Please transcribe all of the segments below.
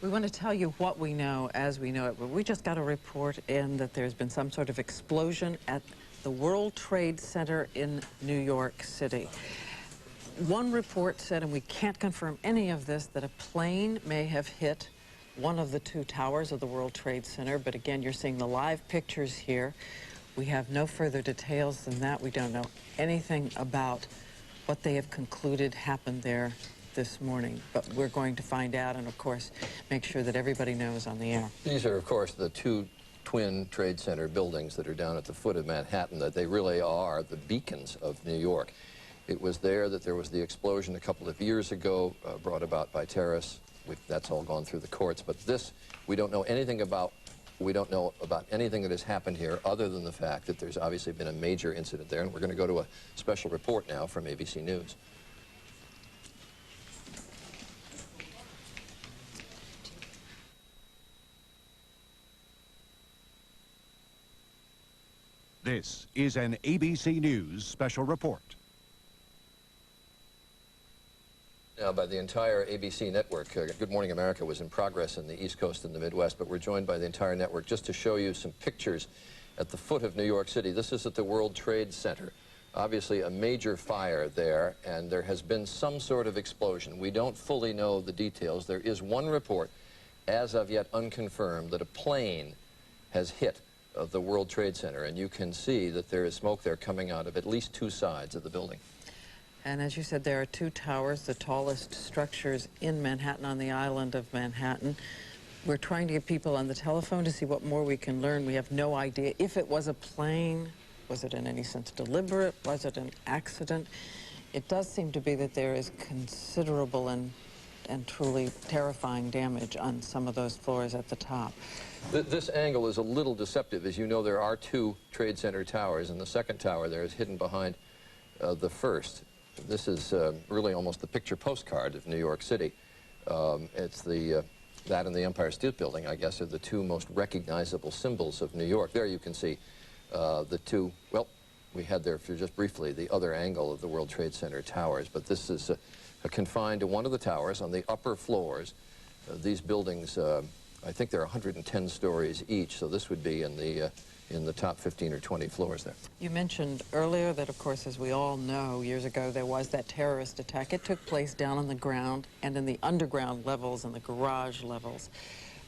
We want to tell you what we know as we know it, but we just got a report in that there's been some sort of explosion at the World Trade Center in New York City. One report said, and we can't confirm any of this, that a plane may have hit one of the two towers of the World Trade Center, but again, you're seeing the live pictures here. We have no further details than that. We don't know anything about what they have concluded happened there this morning, but we're going to find out and, of course, make sure that everybody knows on the air. These are, of course, the two twin Trade Center buildings that are down at the foot of Manhattan, that they really are the beacons of New York. It was there that there was the explosion a couple of years ago, brought about by terrorists. That's all gone through the courts, but this, we don't know anything about. We don't know about anything that has happened here other than the fact that there's obviously been a major incident there, and we're going to go to a special report now from ABC News. This is an ABC News special report. Now, by the entire ABC network. Good Morning America was in progress in the East Coast and the Midwest, but we're joined by the entire network just to show you some pictures at the foot of New York City. This is at the World Trade Center. Obviously a major fire there, and there has been some sort of explosion. We don't fully know the details. There is one report, as of yet unconfirmed, that a plane has hit of the World Trade Center, and you can see that there is smoke there coming out of at least two sides of the building. And as you said, there are two towers, the tallest structures in Manhattan, on the island of Manhattan. We're trying to get people on the telephone to see what more we can learn. We have no idea if it was a plane. Was it in any sense deliberate? Was it an accident? It does seem to be that there is considerable and truly terrifying damage on some of those floors at the top. This angle is a little deceptive. As you know, there are two Trade Center towers, and the second tower there is hidden behind the first. This is really almost the picture postcard of New York City. It's that and the Empire State Building, I guess, are the two most recognizable symbols of New York. There you can see the two, well, we had there for just briefly the other angle of the World Trade Center towers, but this is confined to one of the towers on the upper floors. These buildings, I think they're 110 stories each, so this would be in the top 15 or 20 floors there. You mentioned earlier that, of course, as we all know, years ago there was that terrorist attack. It took place down on the ground and in the underground levels and the garage levels.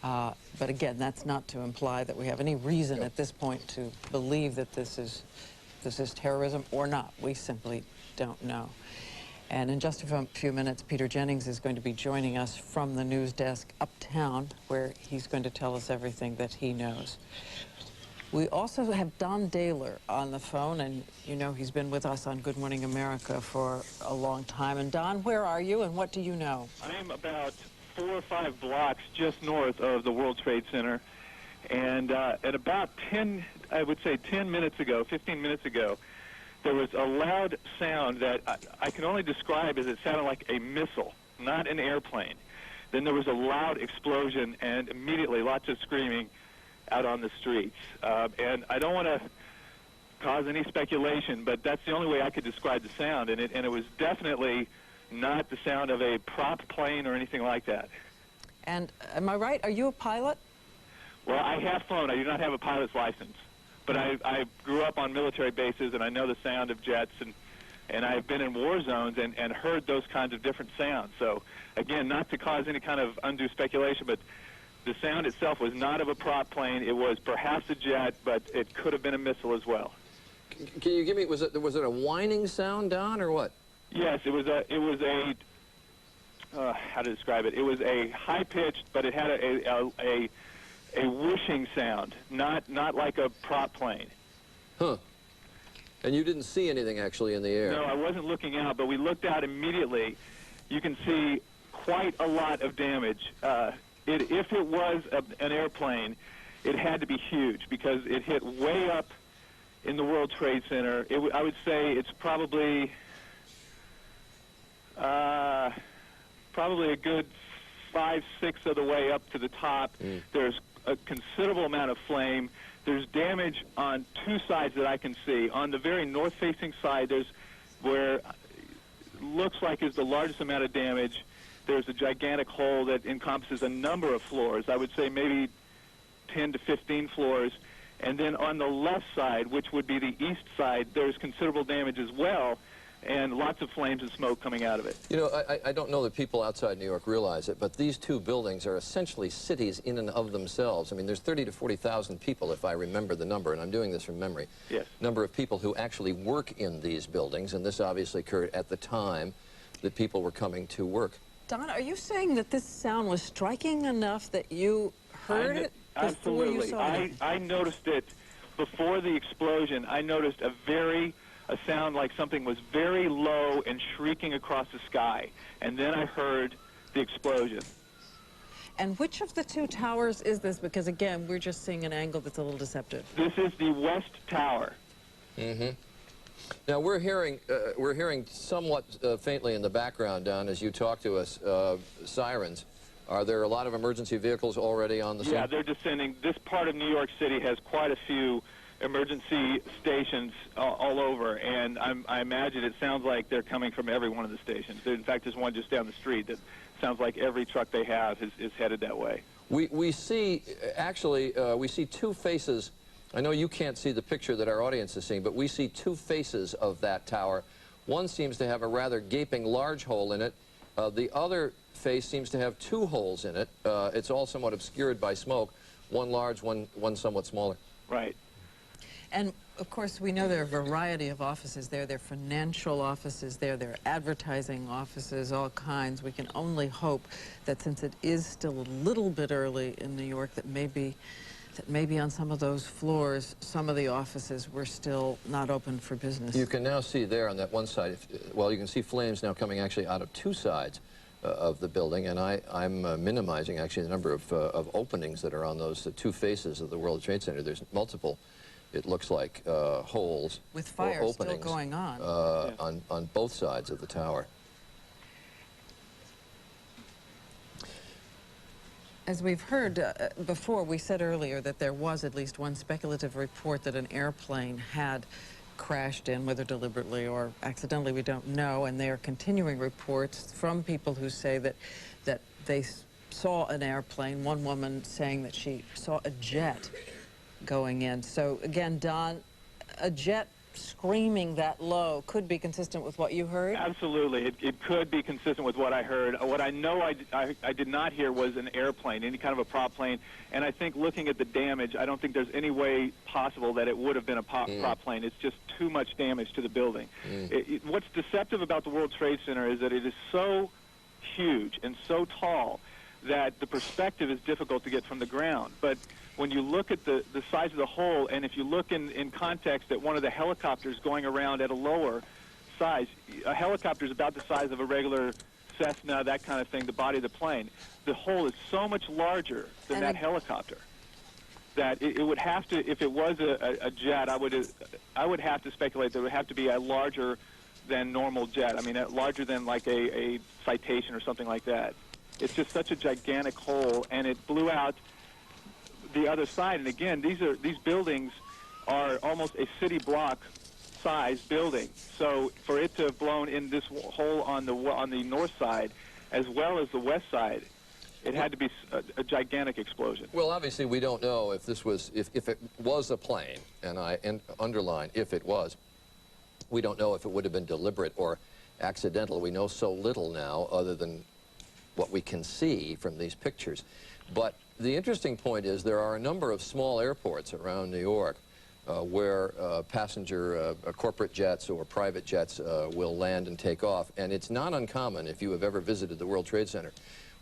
But again, that's not to imply that we have any reason at this point to believe that this is terrorism or not. We simply don't know. And in just a few minutes, Peter Jennings is going to be joining us from the news desk uptown, where he's going to tell us everything that he knows. We also have Don Daler on the phone, and you know he's been with us on Good Morning America for a long time. And Don, where are you and what do you know? I'm about 4 or 5 blocks just north of the World Trade Center. And at about 10 minutes ago, 15 minutes ago, there was a loud sound that I can only describe as it sounded like a missile, not an airplane. Then there was a loud explosion and immediately lots of screaming out on the streets. And I don't want to cause any speculation, but that's the only way I could describe the sound. And it was definitely not the sound of a prop plane or anything like that. And am I right? Are you a pilot? Well, I have flown. I do not have a pilot's license. But I grew up on military bases, and I know the sound of jets, and I've been in war zones and heard those kinds of different sounds. So, again, not to cause any kind of undue speculation, but the sound itself was not of a prop plane. It was perhaps a jet, but it could have been a missile as well. Can you give me, was it a whining sound, Don, or what? Yes, it was a how to describe it? It was a high-pitched, but it had a whooshing sound, not like a prop plane. Huh. And you didn't see anything actually in the air? No, I wasn't looking out, but we looked out immediately. You can see quite a lot of damage. If it was an airplane, it had to be huge because it hit way up in the World Trade Center. I would say it's probably a good 5/6 of the way up to the top. There's a considerable amount of flame. There's damage on two sides that I can see. On the very north-facing side, there's where looks like is the largest amount of damage. there's a gigantic hole that encompasses a number of floors. I would say maybe 10 to 15 floors. And then on the left side, which would be the east side, there's considerable damage as well, and lots of flames and smoke coming out of it. You know, I don't know that people outside New York realize it, but these two buildings are essentially cities in and of themselves. I mean, there's 30 to 40,000 people, if I remember the number, and I'm doing this from memory. Yes. Number of people who actually work in these buildings, and this obviously occurred at the time that people were coming to work. Don, are you saying that this sound was striking enough that you heard it before you saw it? I noticed it before the explosion. I noticed a sound like something was very low and shrieking across the sky. And then I heard the explosion. And which of the two towers is this? Because, again, we're just seeing an angle that's a little deceptive. This is the West Tower. Mm-hmm. Now, we're hearing somewhat faintly in the background, Don, as you talk to us, sirens. Are there a lot of emergency vehicles already on the scene? Yeah, they're descending. This part of New York City has quite a few emergency stations all over, and I imagine it sounds like they're coming from every one of the stations. In fact, there's one just down the street that sounds like every truck they have is headed that way. We see, actually, we see two faces. I know you can't see the picture that our audience is seeing, but we see two faces of that tower. One seems to have a rather gaping large hole in it. The other face seems to have two holes in it. It's all somewhat obscured by smoke, one large, one somewhat smaller. Right. And, of course, we know there are a variety of offices there. There are financial offices there. There are advertising offices, all kinds. We can only hope that since it is still a little bit early in New York, that maybe on some of those floors, some of the offices were still not open for business. You can now see there on that one side, well, you can see flames now coming actually out of two sides of the building, and I'm minimizing actually the number of openings that are on those two faces of the World Trade Center. There's multiple, it looks like, holes with fire or openings still going on. On both sides of the tower. As we've heard before, we said earlier that there was at least one speculative report that an airplane had crashed in, whether deliberately or accidentally, we don't know, and there are continuing reports from people who say that they saw an airplane, one woman saying that she saw a jet going in. So again, Don, a jet screaming that low could be consistent with what you heard? Absolutely. It could be consistent with what I heard. What I know I did not hear was an airplane, any kind of a prop plane. And I think looking at the damage, I don't think there's any way possible that it would have been a prop plane. It's just too much damage to the building. What's deceptive about the World Trade Center is that it is so huge and so tall that the perspective is difficult to get from the ground. But when you look at the size of the hole, and if you look in context at one of the helicopters going around at a lower size, a helicopter is about the size of a regular Cessna, that kind of thing, the body of the plane. The hole is so much larger than that helicopter that it would have to, if it was a jet, I would have to speculate that it would have to be a larger than normal jet. I mean, larger than like a Citation or something like that. It's just such a gigantic hole, and it blew out the other side. And again, these buildings are almost a city block size building. So for it to have blown in this hole on the north side as well as the west side, it had to be a gigantic explosion. Well, obviously we don't know if this was if it was a plane, and I underline if it was. We don't know if it would have been deliberate or accidental. We know so little now other than what we can see from these pictures. But the interesting point is there are a number of small airports around New York where passenger corporate jets or private jets will land and take off. And it's not uncommon, if you have ever visited the World Trade Center,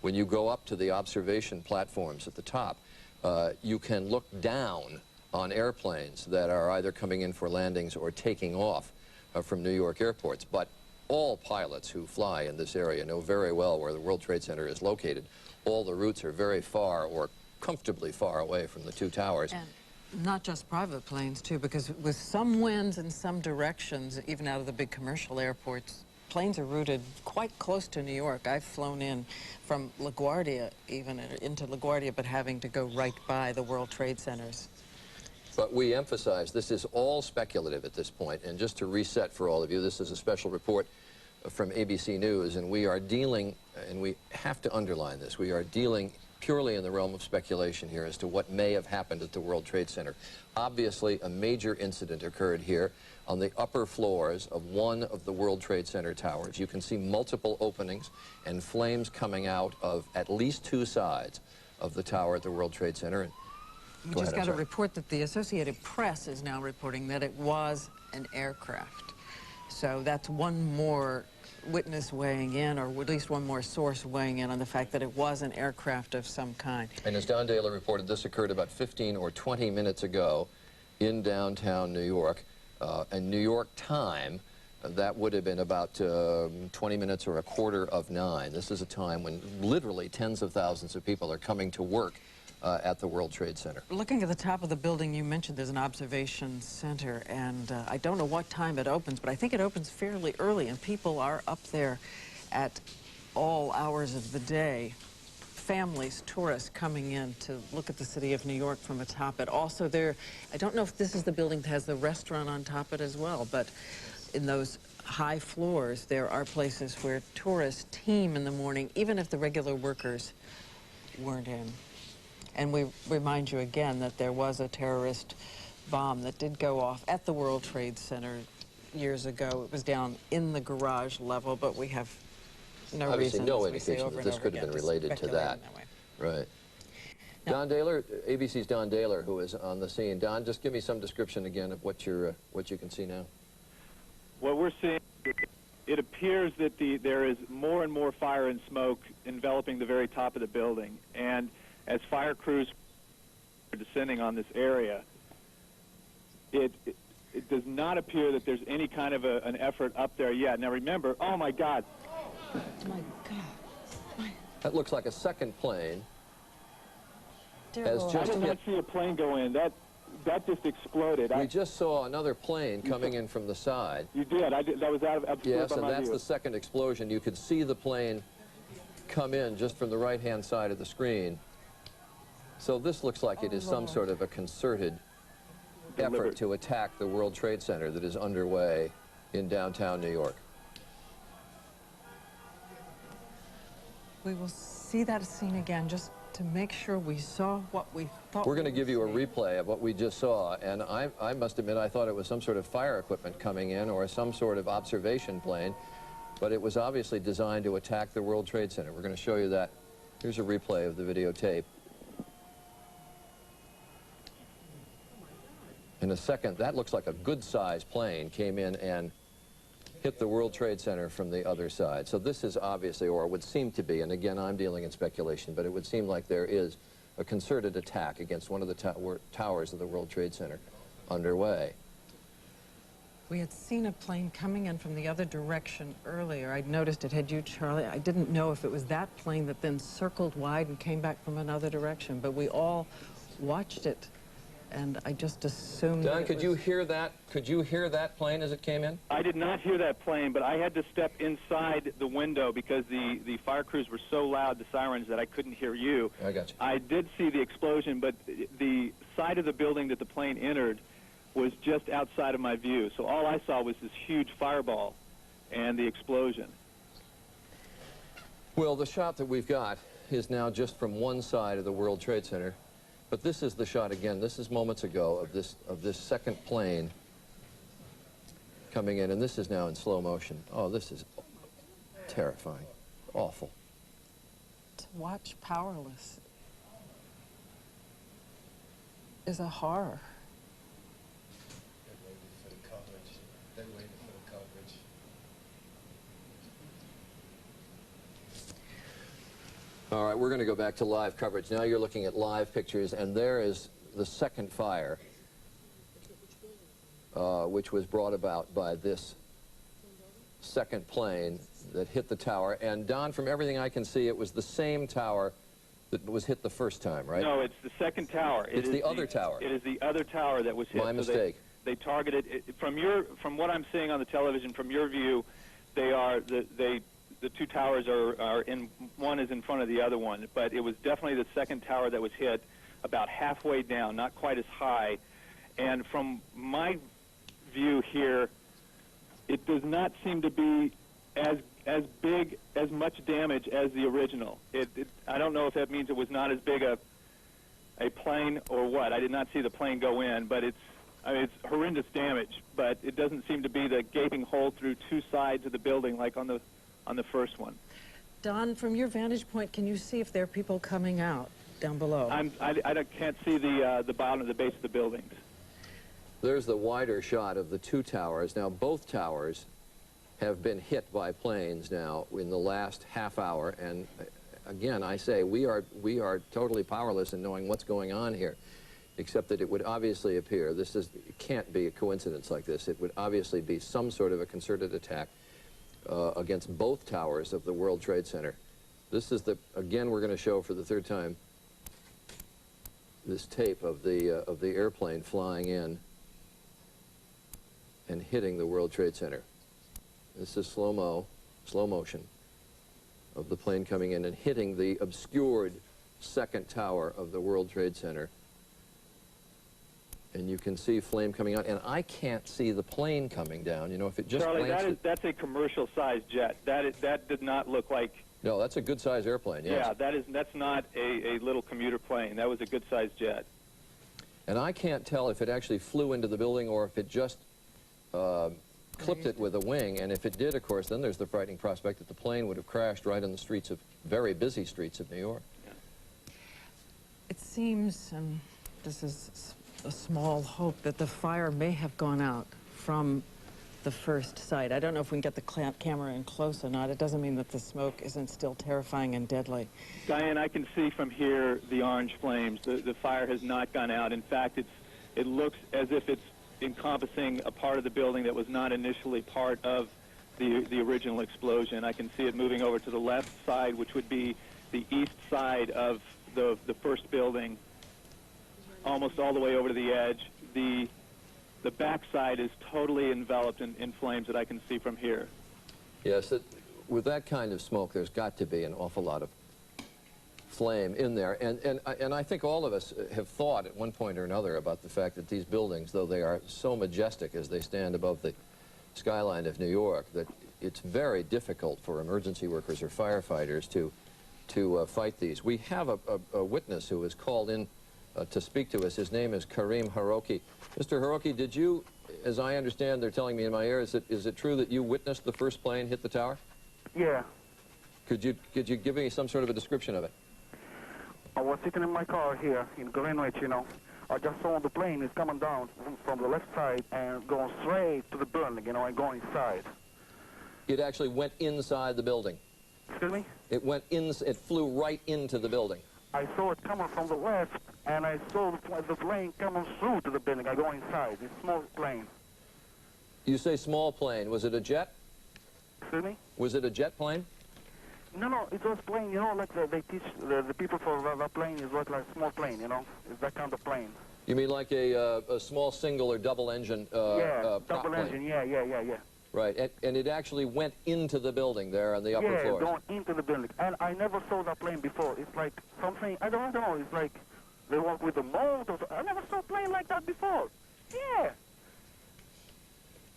when you go up to the observation platforms at the top, you can look down on airplanes that are either coming in for landings or taking off from New York airports. But all pilots who fly in this area know very well where the World Trade Center is located. All the routes are very far or comfortably far away from the two towers. And not just private planes, too, because with some winds in some directions, even out of the big commercial airports, planes are routed quite close to New York. I've flown in from LaGuardia, even into LaGuardia, but having to go right by the World Trade Centers. But we emphasize this is all speculative at this point, and just to reset for all of you, this is a special report from ABC News, and we are dealing, and we have to underline this, we are dealing purely in the realm of speculation here as to what may have happened at the World Trade Center. Obviously, a major incident occurred here on the upper floors of one of the World Trade Center towers. You can see multiple openings and flames coming out of at least two sides of the tower at the World Trade Center. And we just got a report that the Associated Press is now reporting that it was an aircraft. So that's one more witness weighing in, or at least one more source weighing in on the fact that it was an aircraft of some kind. And as Don Dahler reported, this occurred about 15 or 20 minutes ago in downtown New York. And New York time, that would have been about 20 minutes or 8:45. This is a time when literally tens of thousands of people are coming to work at the World Trade Center. Looking at the top of the building, you mentioned there's an observation center, and I don't know what time it opens, but I think it opens fairly early, and people are up there at all hours of the day. Families, tourists coming in to look at the city of New York from atop it. Also there, I don't know if this is the building that has the restaurant on top it as well, but in those high floors, there are places where tourists team in the morning, even if the regular workers weren't in. And we remind you again that there was a terrorist bomb that did go off at the World Trade Center years ago. It was down in the garage level, but we have no Obviously, reason, no as we say indication over that and this over could have again, been related to speculate that. in way. Right. Now, Don Dahler, ABC's Don Dahler, who is on the scene. Don, just give me some description again of what you can see now. What we're seeing, it appears that there is more and more fire and smoke enveloping the very top of the building. And as fire crews are descending on this area, it does not appear that there's any kind of an effort up there yet. Now remember, oh my God. oh my God. That looks like a second plane. Dear Has Lord. I just did not see a plane go in. That just exploded. We just saw another plane coming in from the side. You did. That was out of absolutely Yes, by and my that's view. the second explosion. You could see the plane come in just from the right-hand side of the screen. So this looks like it is some sort of a concerted effort to attack the World Trade Center that is underway in downtown New York. We will see that scene again just to make sure we saw what we thought. We're going to give you a replay of what we just saw, and I must admit I thought it was some sort of fire equipment coming in or some sort of observation plane, but it was obviously designed to attack the World Trade Center. We're going to show you that. Here's a replay of the videotape. In a second, that looks like a good-sized plane came in and hit the World Trade Center from the other side. So this is obviously, or would seem to be, and again, I'm dealing in speculation, but it would seem like there is a concerted attack against one of the towers of the World Trade Center underway. We had seen a plane coming in from the other direction earlier. I'd noticed it. Had you, Charlie? I didn't know if it was that plane that then circled wide and came back from another direction, but we all watched it. And I just assumed. Don, could you hear that? Could you hear that plane as it came in? I did not hear that plane, but I had to step inside the window because the fire crews were so loud, the sirens, that I couldn't hear you. I got you. I did see the explosion, but the side of the building that the plane entered was just outside of my view. So all I saw was this huge fireball and the explosion. Well, the shot that we've got is now just from one side of the World Trade Center. But this is the shot again. This is moments ago of this second plane coming in, and this is now in slow motion. Oh, this is terrifying, awful. To watch powerless is a horror. They waited for the coverage. They waited for the coverage. All right, we're going to go back to live coverage. Now you're looking at live pictures, and there is the second fire, which was brought about by this second plane that hit the tower. And Don, from everything I can see, it was the same tower that was hit the first time, right? No, it's the second tower. It's the other tower. It is the other tower that was hit. My mistake. They targeted it, from what I'm seeing on the television, from your view, the two towers are in, one is in front of the other one, but it was definitely the second tower that was hit about halfway down, not quite as high. And from my view here, it does not seem to be as big, as much damage as the original. I don't know if that means it was not as big a plane or what. I did not see the plane go in, but it's horrendous damage. But it doesn't seem to be the gaping hole through two sides of the building like on the first one. Don, from your vantage point, can you see if there are people coming out down below? I can't see the bottom of the base of the buildings. There's the wider shot of the two towers. Now, both towers have been hit by planes now in the last half hour, and again, I say we are totally powerless in knowing what's going on here, except that it would obviously appear, it can't be a coincidence like this, it would obviously be some sort of a concerted attack against both towers of the World Trade Center. This is again, we're going to show for the third time this tape of the airplane flying in and hitting the World Trade Center. This is slow motion of the plane coming in and hitting the obscured second tower of the World Trade Center. And you can see flame coming out, and I can't see the plane coming down. You know, if it just Charlie, that's a commercial-sized jet. That did not look like. No, that's a good-sized airplane. Yes. Yeah, that's not a little commuter plane. That was a good-sized jet. And I can't tell if it actually flew into the building or if it just clipped it with a wing. And if it did, of course, then there's the frightening prospect that the plane would have crashed right in the streets of very busy streets of New York. Yeah. It seems, and this is a small hope, that the fire may have gone out from the first site. I don't know if we can get the camera in close or not. It doesn't mean that the smoke isn't still terrifying and deadly. Diane, I can see from here the orange flames. The fire has not gone out. In fact, it looks as if it's encompassing a part of the building that was not initially part of the original explosion. I can see it moving over to the left side, which would be the east side of the first building, almost all the way over to the edge. The back side is totally enveloped in flames that I can see from here. Yes, with that kind of smoke, there's got to be an awful lot of flame in there. And I think all of us have thought at one point or another about the fact that these buildings, though they are so majestic as they stand above the skyline of New York, that it's very difficult for emergency workers or firefighters to fight these. We have a witness who was called in to speak to us. His name is Karim Haroki. Mr. Haroki, did you, as I understand, they're telling me in my ear, is it true that you witnessed the first plane hit the tower? Yeah. Could you give me some sort of a description of it? I was sitting in my car here in Greenwich, you know. I just saw the plane is coming down from the left side and going straight to the building, you know, and going inside. It actually went inside the building. Excuse me? It flew right into the building. I saw it coming from the left, and I saw the plane coming through to the building. I go inside. It's a small plane. You say small plane. Was it a jet? Excuse me? Was it a jet plane? No, it was plane, you know, like they teach the people for the plane is like a small plane, you know. It's that kind of plane. You mean like a small single or double engine yeah, prop double plane. engine, yeah. Right, and it actually went into the building there on the upper floors. Yeah, going into the building. And I never saw that plane before. It's like something, I don't know, it's like they work with the mold or I never saw a plane like that before. Yeah.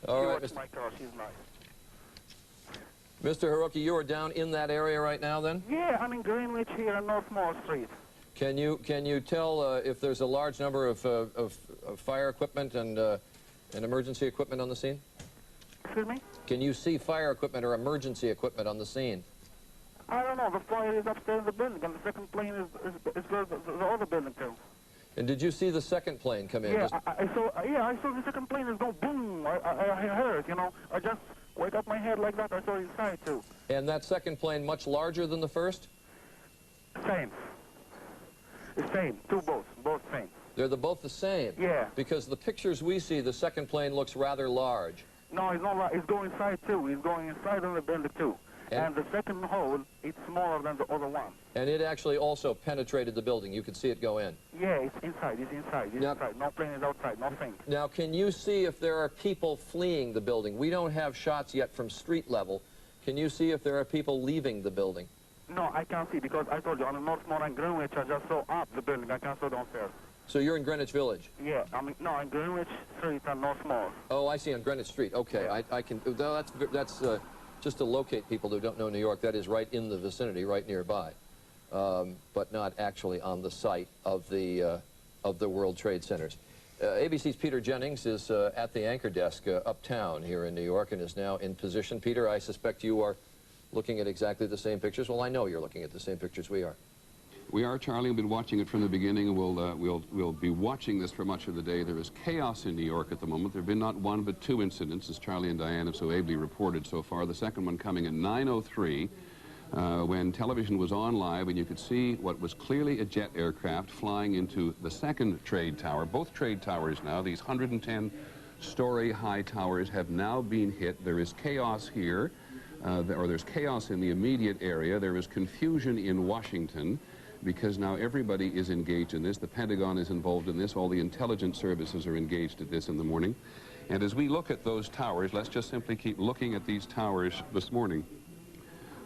All right, my car, she's nice. Mr. Haroki, you are down in that area right now then? Yeah, I'm in Greenwich here on North Mall Street. Can you tell if there's a large number of fire equipment and emergency equipment on the scene? Excuse me? Can you see fire equipment or emergency equipment on the scene? I don't know. The fire is upstairs in the building, and the second plane is where the other building too. And did you see the second plane come in? Yeah, I saw the second plane is go boom. I heard, you know. I just wake up my head like that. I saw it inside too. And that second plane much larger than the first? Same. It's same. Both same. They're both the same? Yeah. Because the pictures we see, the second plane looks rather large. No, it's not like, it's going inside too. It's going inside on the building too. And the second hole, it's smaller than the other one. And it actually also penetrated the building. You could see it go in. Yeah, it's inside. It's inside. It's inside. No plane is outside. Nothing. Now, can you see if there are people fleeing the building? We don't have shots yet from street level. Can you see if there are people leaving the building? No, I can't see because I told you on the North Mall and Greenwich, I just saw up the building. I can't see downstairs. So you're in Greenwich Village? Yeah, no, in Greenwich Street and North Mall. Oh, I see, on Greenwich Street. Okay, yeah. I can. That's just to locate people who don't know New York, that is right in the vicinity, right nearby, but not actually on the site of the World Trade Centers. ABC's Peter Jennings is at the anchor desk uptown here in New York and is now in position. Peter, I suspect you are looking at exactly the same pictures. Well, I know you're looking at the same pictures we are. We are, Charlie. We've been watching it from the beginning, and we'll be watching this for much of the day. There is chaos in New York at the moment. There have been not one but two incidents, as Charlie and Diane have so ably reported so far. The second one coming at 9:03, when television was on live, and you could see what was clearly a jet aircraft flying into the second trade tower. Both trade towers now, these 110-story high towers, have now been hit. There is chaos here, or there's chaos in the immediate area. There is confusion in Washington, because now everybody is engaged in this. The Pentagon is involved in this. All the intelligence services are engaged at this in the morning. And as we look at those towers, let's just simply keep looking at these towers this morning.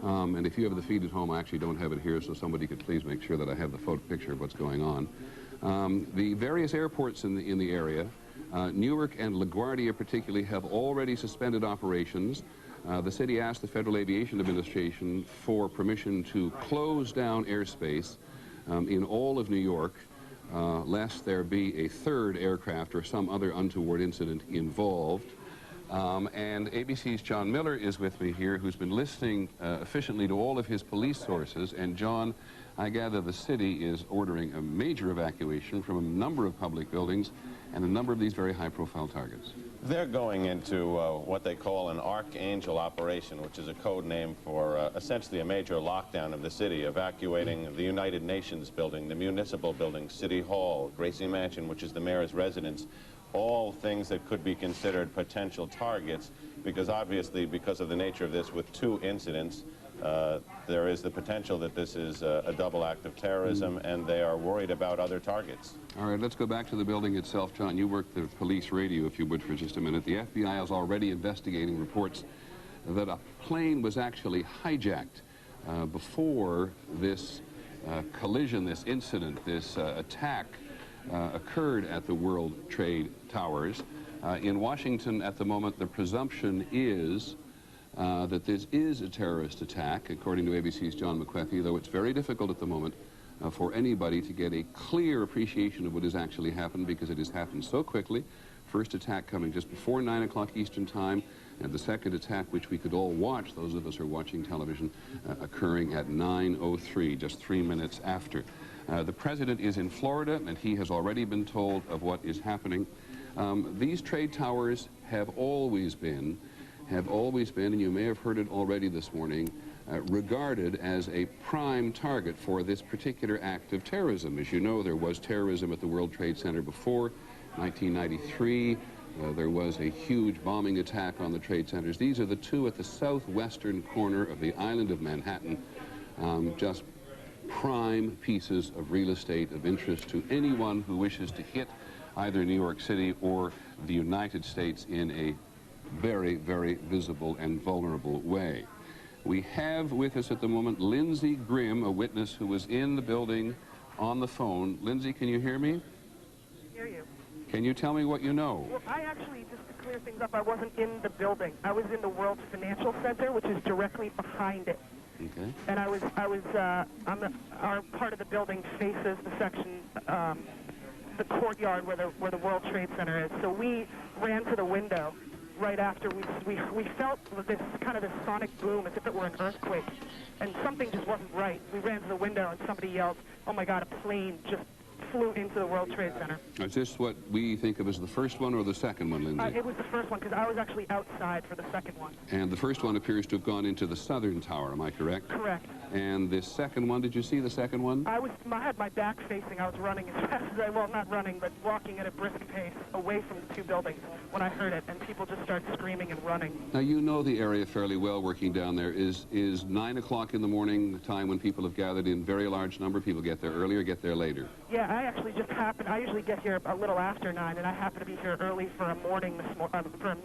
And if you have the feed at home, I actually don't have it here, so somebody could please make sure that I have the photo picture of what's going on. The various airports in the area, Newark and LaGuardia particularly, have already suspended operations. The city asked the Federal Aviation Administration for permission to close down airspace in all of New York, lest there be a third aircraft or some other untoward incident involved. And ABC's John Miller is with me here, who's been listening efficiently to all of his police sources. And John, I gather the city is ordering a major evacuation from a number of public buildings and a number of these very high-profile targets. They're going into what they call an Archangel operation, which is a code name for essentially a major lockdown of the city, evacuating the United Nations building, the municipal building, City Hall, Gracie Mansion, which is the mayor's residence, all things that could be considered potential targets, because obviously, because of the nature of this with two incidents, there is the potential that this is a double act of terrorism, and they are worried about other targets. All right, let's go back to the building itself. John, you work the police radio, if you would, for just a minute. The FBI is already investigating reports that a plane was actually hijacked before this collision, this incident, this attack occurred at the World Trade Towers. In Washington at the moment, the presumption is that this is a terrorist attack, according to ABC's John McWethy, though it's very difficult at the moment for anybody to get a clear appreciation of what has actually happened, because it has happened so quickly. First attack coming just before 9 o'clock Eastern Time, and the second attack, which we could all watch, those of us who are watching television, occurring at 9:03, just 3 minutes after. The president is in Florida, and he has already been told of what is happening. These trade towers have always been, and you may have heard it already this morning, regarded as a prime target for this particular act of terrorism. As you know, there was terrorism at the World Trade Center before 1993. There was a huge bombing attack on the trade centers. These are the two at the southwestern corner of the island of Manhattan, just prime pieces of real estate of interest to anyone who wishes to hit either New York City or the United States in a very, very visible and vulnerable way. We have with us at the moment Lindsay Grimm, a witness who was in the building on the phone. Lindsay, can you hear me? Hear you. Can you tell me what you know? Well, I actually, just to clear things up, I wasn't in the building. I was in the World Financial Center, which is directly behind it. Okay. And our part of the building faces the section, the courtyard where the World Trade Center is. So we ran to the window right after we felt this kind of this sonic boom, as if it were an earthquake, and something just wasn't right. We ran to the window and somebody yelled, "Oh my God, a plane just flew into the World Trade Center." Is this what we think of as the first one or the second one, Lindsay? It was the first one, because I was actually outside for the second one. And the first one appears to have gone into the southern tower, am I correct? Correct. And this second one, did you see the second one? I had my back facing. I was running as fast as well, not running, but walking at a brisk pace away from the two buildings when I heard it, and people just started screaming and running. Now, you know the area fairly well working down there. Is 9 o'clock in the morning the time when people have gathered in very large number? People get there earlier, get there later? Yeah, I actually just happened. I usually get here a little after 9, and I happen to be here early for a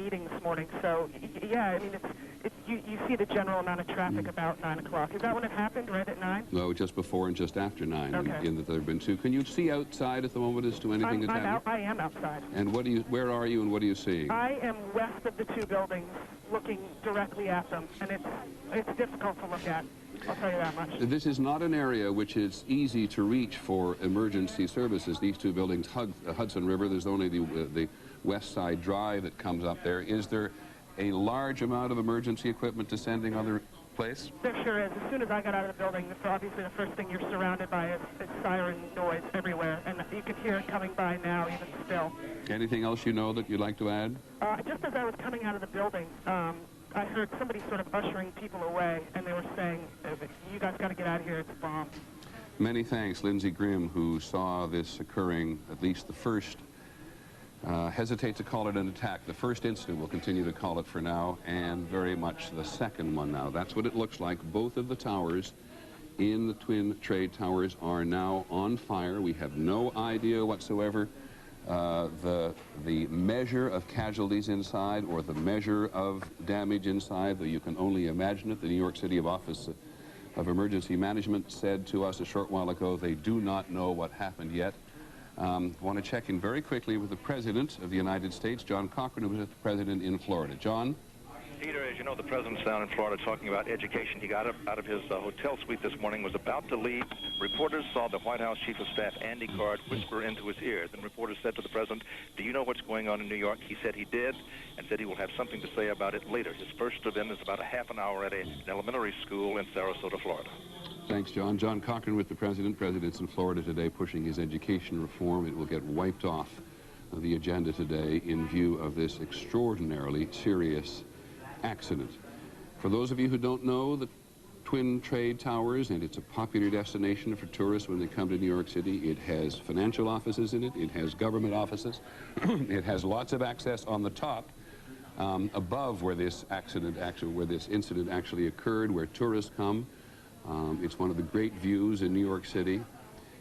meeting this morning. So, yeah, I mean, you see the general amount of traffic about 9 o'clock. Is that when it happened, right at 9? No, just before and just after 9, Okay. in that there have been 2. Can you see outside at the moment as to anything that's happening? I am outside. And where are you and what are you seeing? I am west of the 2 buildings, looking directly at them, and it's difficult to look at. I'll tell you that much. This is not an area which is easy to reach for emergency services. These 2 buildings hug the Hudson River. There's only the West Side Drive that comes up there. Is there a large amount of emergency equipment descending on the place? There sure is. As soon as I got out of the building, obviously the first thing you're surrounded by is siren noise everywhere, and you can hear it coming by now, even still. Anything else you know that you'd like to add? Just as I was coming out of the building, I heard somebody sort of ushering people away, and they were saying, you guys got to get out of here, it's a bomb. Many thanks, Lindsey Grimm, who saw this occurring, at least the first, hesitate to call it an attack. The first incident, we'll continue to call it for now, and very much the second one now. That's what it looks like. Both of the towers in the Twin Trade Towers are now on fire. We have no idea whatsoever the measure of casualties inside or the measure of damage inside, though you can only imagine it. The New York City Office of Emergency Management said to us a short while ago they do not know what happened yet. I want to check in very quickly with the President of the United States, John Cochrane, who was with the President in Florida. John? Peter, as you know, the President's down in Florida talking about education. He got up out of his hotel suite this morning, was about to leave. Reporters saw the White House Chief of Staff, Andy Card, whisper into his ear. Then reporters said to the President, do you know what's going on in New York? He said he did, and said he will have something to say about it later. His first event is about a half an hour at an elementary school in Sarasota, Florida. Thanks, John. John Cochrane with the President. President's in Florida today pushing his education reform. It will get wiped off the agenda today in view of this extraordinarily serious accident. For those of you who don't know, the Twin Trade Towers, and it's a popular destination for tourists when they come to New York City. It has financial offices in it. It has government offices. It has lots of access on the top, above where this incident actually occurred, where tourists come. It's one of the great views in New York City,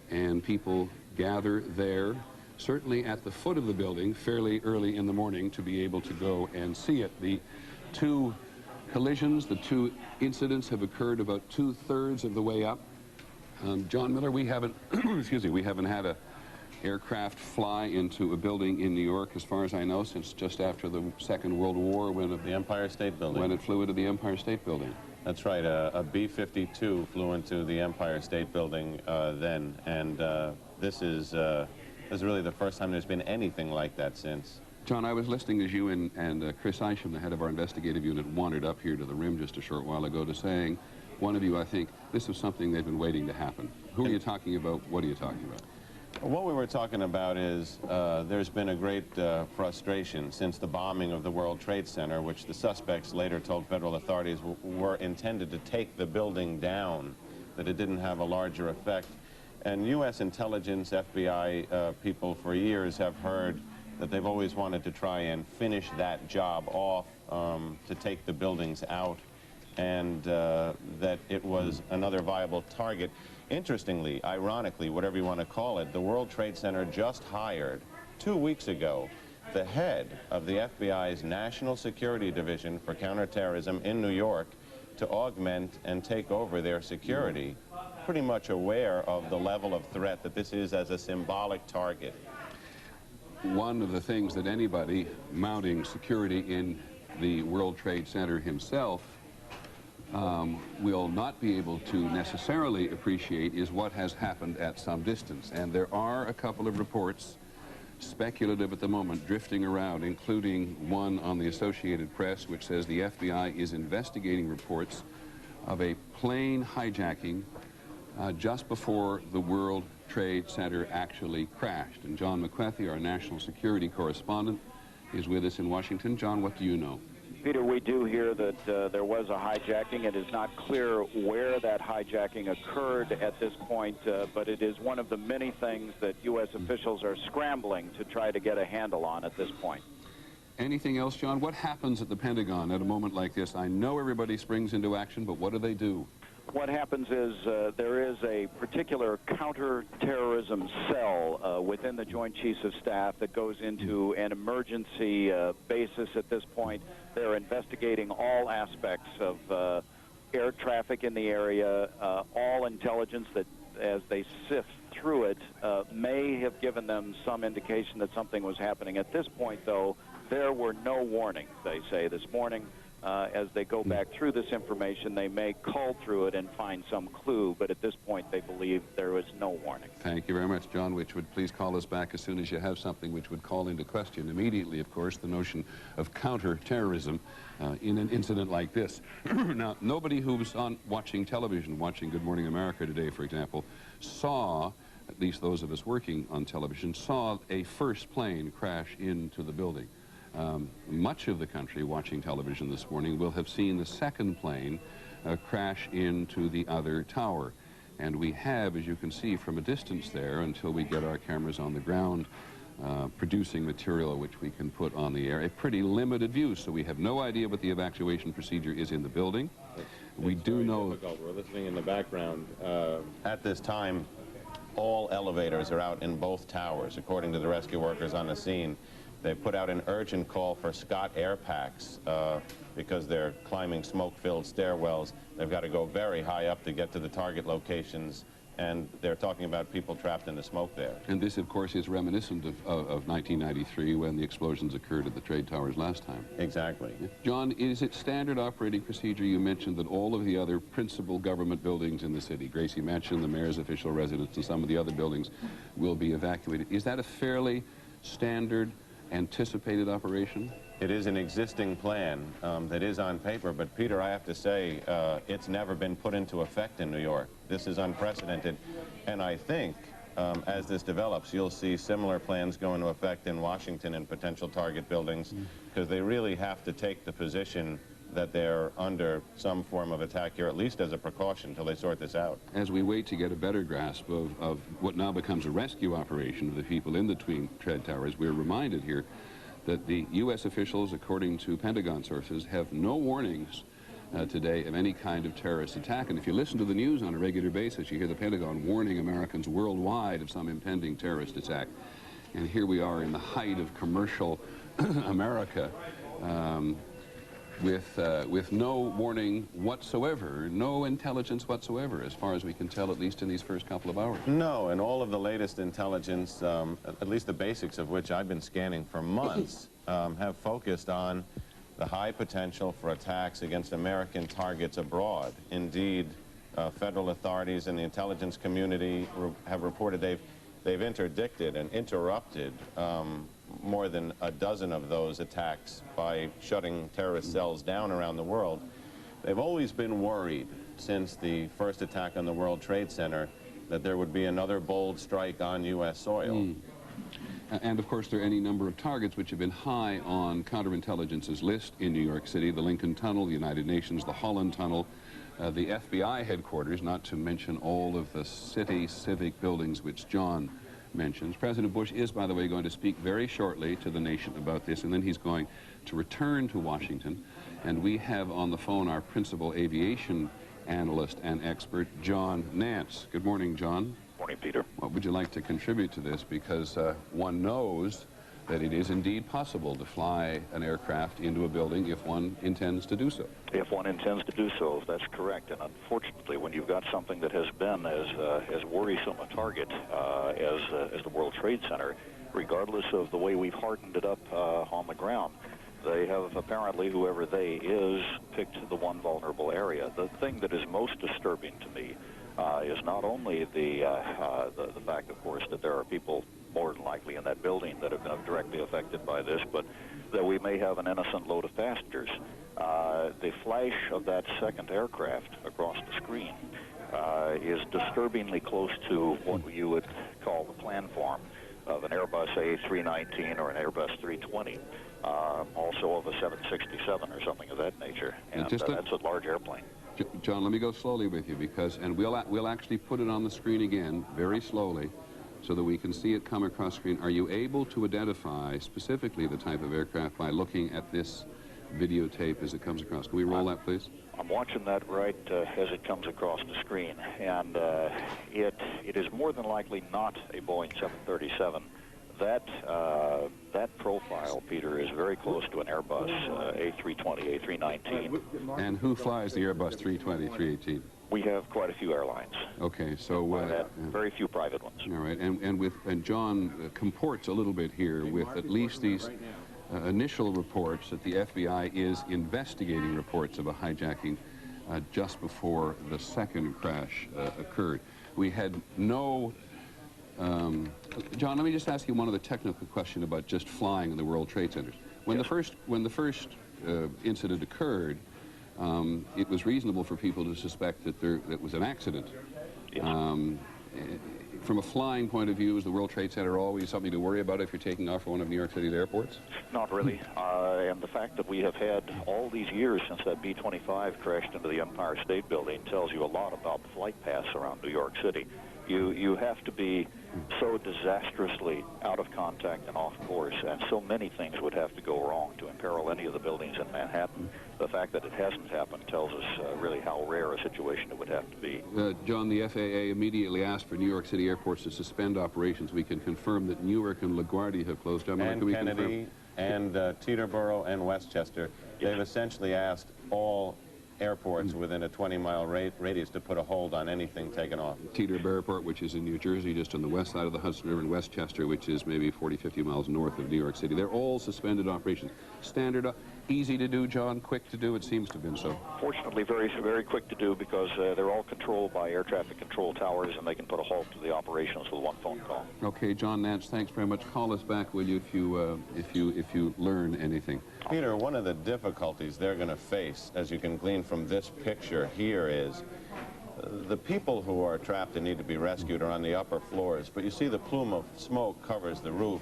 and people gather there, certainly at the foot of the building, fairly early in the morning, to be able to go and see it. The 2 collisions, the 2 incidents have occurred about 2/3 of the way up. John Miller, we haven't, excuse me, we haven't had a aircraft fly into a building in New York, as far as I know, since just after the Second World War, when The Empire State Building. When it flew into the Empire State Building. That's right. A B-52 flew into the Empire State Building then, and this is really the first time there's been anything like that since. John, I was listening as you and Chris Isham, the head of our investigative unit, wandered up here to the rim just a short while ago to saying, one of you, I think, this is something they've been waiting to happen. Who are you talking about? What are you talking about? What we were talking about is there's been a great frustration since the bombing of the World Trade Center, which the suspects later told federal authorities were intended to take the building down, that it didn't have a larger effect. And U.S. intelligence, FBI people for years have heard that they've always wanted to try and finish that job off, to take the buildings out, and that it was another viable target. Interestingly, ironically, whatever you want to call it, the World Trade Center just hired 2 weeks ago the head of the FBI's National Security Division for Counterterrorism in New York to augment and take over their security, pretty much aware of the level of threat that this is as a symbolic target. One of the things that anybody mounting security in the World Trade Center himself will not be able to necessarily appreciate is what has happened at some distance. And there are a couple of reports, speculative at the moment, drifting around, including one on the Associated Press, which says the FBI is investigating reports of a plane hijacking just before the World Trade Center actually crashed. And John McWethy, our national security correspondent, is with us in Washington. John, what do you know? Peter, we do hear that there was a hijacking. It is not clear where that hijacking occurred at this point, but it is one of the many things that U.S. officials are scrambling to try to get a handle on at this point. Anything else, John? What happens at the Pentagon at a moment like this? I know everybody springs into action, but what do they do? What happens is there is a particular counterterrorism cell within the Joint Chiefs of Staff that goes into an emergency basis at this point. They're investigating all aspects of air traffic in the area, all intelligence that, as they sift through it, may have given them some indication that something was happening. At this point, though, there were no warnings, they say. This morning, as they go back through this information, they may cull through it and find some clue, but at this point they believe there was no warning. Thank you very much, John Whichwood. Please call us back as soon as you have something which would call into question immediately, of course, the notion of counterterrorism in an incident like this. Now, nobody who was watching television, watching Good Morning America today, for example, saw, at least those of us working on television, saw a first plane crash into the building. Much of the country watching television this morning will have seen the second plane crash into the other tower. And we have, as you can see from a distance there, until we get our cameras on the ground, producing material which we can put on the air, a pretty limited view. So we have no idea what the evacuation procedure is in the building. We do know... Difficult. We're listening in the background. At this time, all elevators are out in both towers, according to the rescue workers on the scene. They put out an urgent call for Scott air packs because they're climbing smoke-filled stairwells. They've got to go very high up to get to the target locations, and they're talking about people trapped in the smoke there. And this, of course, is reminiscent of 1993 when the explosions occurred at the trade towers last time. Exactly. John, is it standard operating procedure? You mentioned that all of the other principal government buildings in the city, Gracie Mansion, the mayor's official residence, and some of the other buildings will be evacuated. Is that a fairly standard anticipated operation? It is an existing plan that is on paper, but Peter, I have to say, it's never been put into effect in New York. This is unprecedented, and I think as this develops, you'll see similar plans go into effect in Washington and potential target buildings, because they really have to take the position that they're under some form of attack here, at least as a precaution, until they sort this out. As we wait to get a better grasp of what now becomes a rescue operation of the people in between trade towers, we're reminded here that the U.S. officials, according to Pentagon sources, have no warnings today of any kind of terrorist attack. And if you listen to the news on a regular basis, you hear the Pentagon warning Americans worldwide of some impending terrorist attack. And here we are in the height of commercial America, with no warning whatsoever, no intelligence whatsoever, as far as we can tell, at least in these first couple of hours. No, and all of the latest intelligence, at least the basics of which I've been scanning for months, have focused on the high potential for attacks against American targets abroad. Indeed, federal authorities and the intelligence community have reported they've interdicted and interrupted more than a dozen of those attacks by shutting terrorist cells down around the world. They've always been worried since the first attack on the World Trade Center that there would be another bold strike on U.S. soil. And of course there are any number of targets which have been high on counterintelligence's list in New York City: the Lincoln Tunnel, the United Nations, the Holland Tunnel, the FBI headquarters, not to mention all of the city civic buildings which John mentions. President Bush is, by the way, going to speak very shortly to the nation about this, and then he's going to return to Washington. And we have on the phone our principal aviation analyst and expert, John Nance. Good morning, John. Morning, Peter. What would you like to contribute to this? Because one knows that it is indeed possible to fly an aircraft into a building if one intends to do so. If one intends to do so, that's correct. And unfortunately, when you've got something that has been as worrisome a target as the World Trade Center, regardless of the way we've hardened it up on the ground, they have apparently, whoever they is, picked the one vulnerable area. The thing that is most disturbing to me is not only the fact, of course, that there are people more than likely in that building that have been directly affected by this, but that we may have an innocent load of passengers. The flash of that second aircraft across the screen is disturbingly close to what you would call the plan form of an Airbus A319 or an Airbus 320, also of a 767 or something of that nature. And that's a large airplane. John, let me go slowly with you, because, and we'll actually put it on the screen again very slowly so that we can see it come across screen. Are you able to identify specifically the type of aircraft by looking at this videotape as it comes across. Can we roll that, please? I'm watching that right as it comes across the screen, and it is more than likely not a Boeing 737. That profile, Peter, is very close to an Airbus A320, A319. And who flies the Airbus 320, 318? We have quite a few airlines. Okay, so very few private ones. All right, and John comports a little bit here with at least these initial reports that the FBI is investigating reports of a hijacking just before the second crash occurred. We had no... John, let me just ask you one other technical question about just flying in the World Trade Centers. When the first incident occurred, it was reasonable for people to suspect that that was an accident. Yes. From a flying point of view, is the World Trade Center always something to worry about if you're taking off from one of New York City's airports? Not really. And the fact that we have had all these years since that B-25 crashed into the Empire State Building tells you a lot about the flight paths around New York City. You have to be so disastrously out of contact and off course, and so many things would have to go wrong to imperil any of the buildings in Manhattan. The fact that it hasn't happened tells us really how rare a situation it would have to be. John, the FAA immediately asked for New York City airports to suspend operations. We can confirm that Newark and LaGuardia have closed down. And Kennedy and Teterboro and Westchester. Yes. They've essentially asked all airports within a 20-mile radius to put a hold on anything taken off. Teterboro Airport, which is in New Jersey, just on the west side of the Hudson River, and Westchester, which is maybe 40, 50 miles north of New York City. They're all suspended operations. Standard, easy to do, John, quick to do, it seems to have been so. Fortunately, very, very quick to do because they're all controlled by air traffic control towers, and they can put a halt to the operations with one phone call. Okay, John Nance, thanks very much. Call us back, will you, if you learn anything. Peter, one of the difficulties they're going to face, as you can glean from this picture here, is the people who are trapped and need to be rescued are on the upper floors, but you see the plume of smoke covers the roof.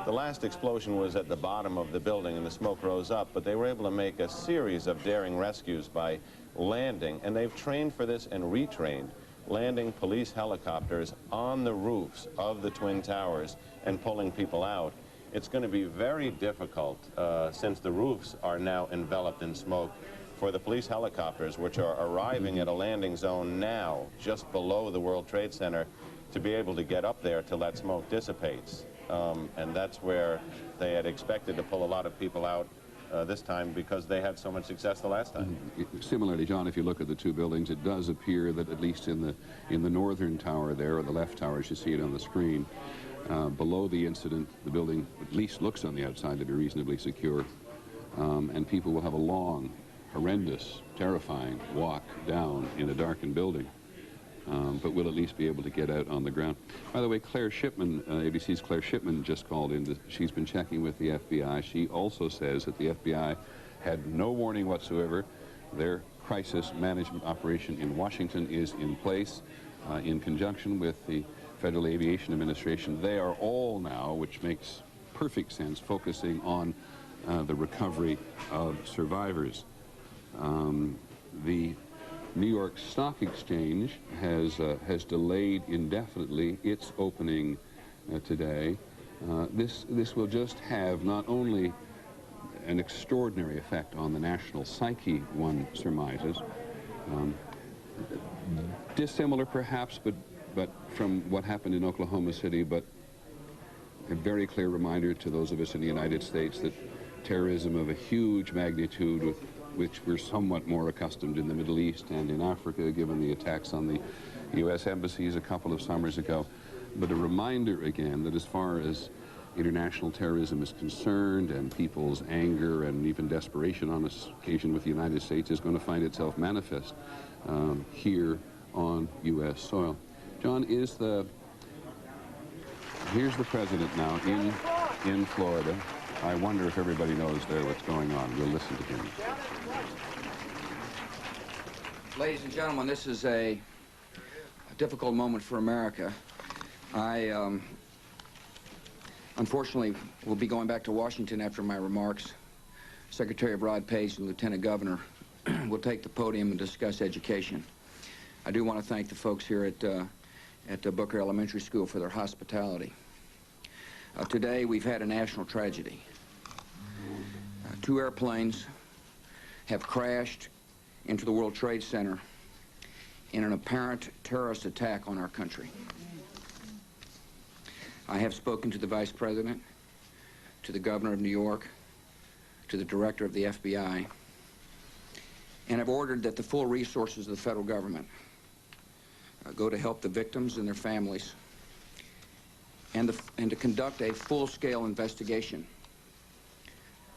The last explosion was at the bottom of the building and the smoke rose up, but they were able to make a series of daring rescues by landing, and they've trained for this and retrained, landing police helicopters on the roofs of the Twin Towers and pulling people out. It's going to be very difficult, since the roofs are now enveloped in smoke, for the police helicopters, which are arriving at a landing zone now, just below the World Trade Center, to be able to get up there till that smoke dissipates. And that's where they had expected to pull a lot of people out this time because they had so much success the last time. Similarly, John, if you look at the two buildings, it does appear that at least in the northern tower there, or the left tower as you see it on the screen, below the incident, the building at least looks on the outside to be reasonably secure, and people will have a long, horrendous, terrifying walk down in a darkened building, but will at least be able to get out on the ground. By the way, Claire Shipman, ABC's Claire Shipman just called in. She's been checking with the FBI. She also says that the FBI had no warning whatsoever. Their crisis management operation in Washington is in place in conjunction with the Federal Aviation Administration. They are all now, which makes perfect sense, focusing on the recovery of survivors. The New York Stock Exchange has delayed indefinitely its opening today. This will just have not only an extraordinary effect on the national psyche, one surmises, dissimilar perhaps, but from what happened in Oklahoma City, but a very clear reminder to those of us in the United States that terrorism of a huge magnitude, with which we're somewhat more accustomed in the Middle East and in Africa, given the attacks on the U.S. embassies a couple of summers ago, but a reminder again that as far as international terrorism is concerned, and people's anger and even desperation on this occasion with the United States is going to find itself manifest here on U.S. soil. John, here's the president now in Florida. I wonder if everybody knows there what's going on. We'll listen to him. Ladies and gentlemen, this is a difficult moment for America. I unfortunately will be going back to Washington after my remarks. Secretary of Rod Pace and Lieutenant Governor will take the podium and discuss education. I do want to thank the folks here at Booker Elementary School for their hospitality. Today we've had a national tragedy. Two airplanes have crashed into the World Trade Center in an apparent terrorist attack on our country. I have spoken to the Vice President, to the Governor of New York, to the Director of the FBI, and have ordered that the full resources of the federal government go to help the victims and their families, and to conduct a full-scale investigation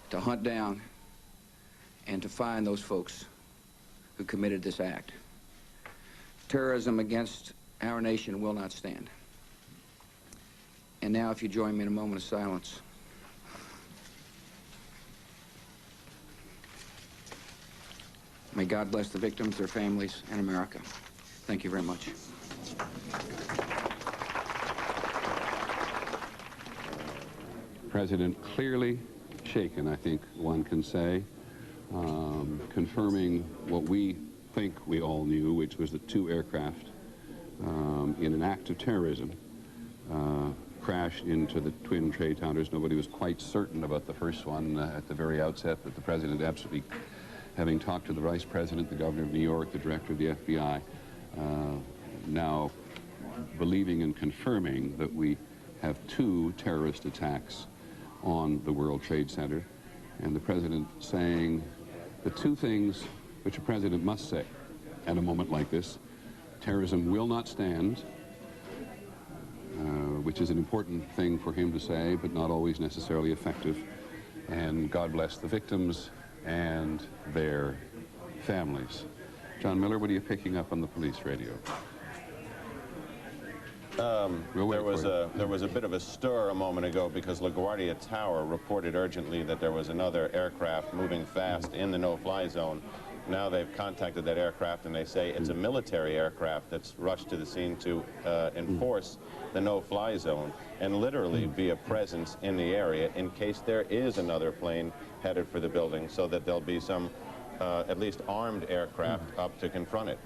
to hunt down and to find those folks who committed this act. Terrorism against our nation will not stand. And now, if you join me in a moment of silence. May God bless the victims, their families, and America. Thank you very much. President clearly shaken, I think one can say, confirming what we think we all knew, which was that 2 aircraft in an act of terrorism crashed into the twin trade towers. Nobody was quite certain about the first one at the very outset, but the President absolutely, having talked to the Vice President, the Governor of New York, the Director of the FBI, now believing and confirming that we have 2 terrorist attacks on the World Trade Center, and the President saying the 2 things which a President must say at a moment like this: terrorism will not stand, which is an important thing for him to say, but not always necessarily effective, and God bless the victims and their families. John Miller, what are you picking up on the police radio? There was a bit of a stir a moment ago because LaGuardia Tower reported urgently that there was another aircraft moving fast in the no-fly zone. Now they've contacted that aircraft and they say it's a military aircraft that's rushed to the scene to enforce the no-fly zone and literally be a presence in the area in case there is another plane headed for the building, so that there'll be some at least armed aircraft up to confront it.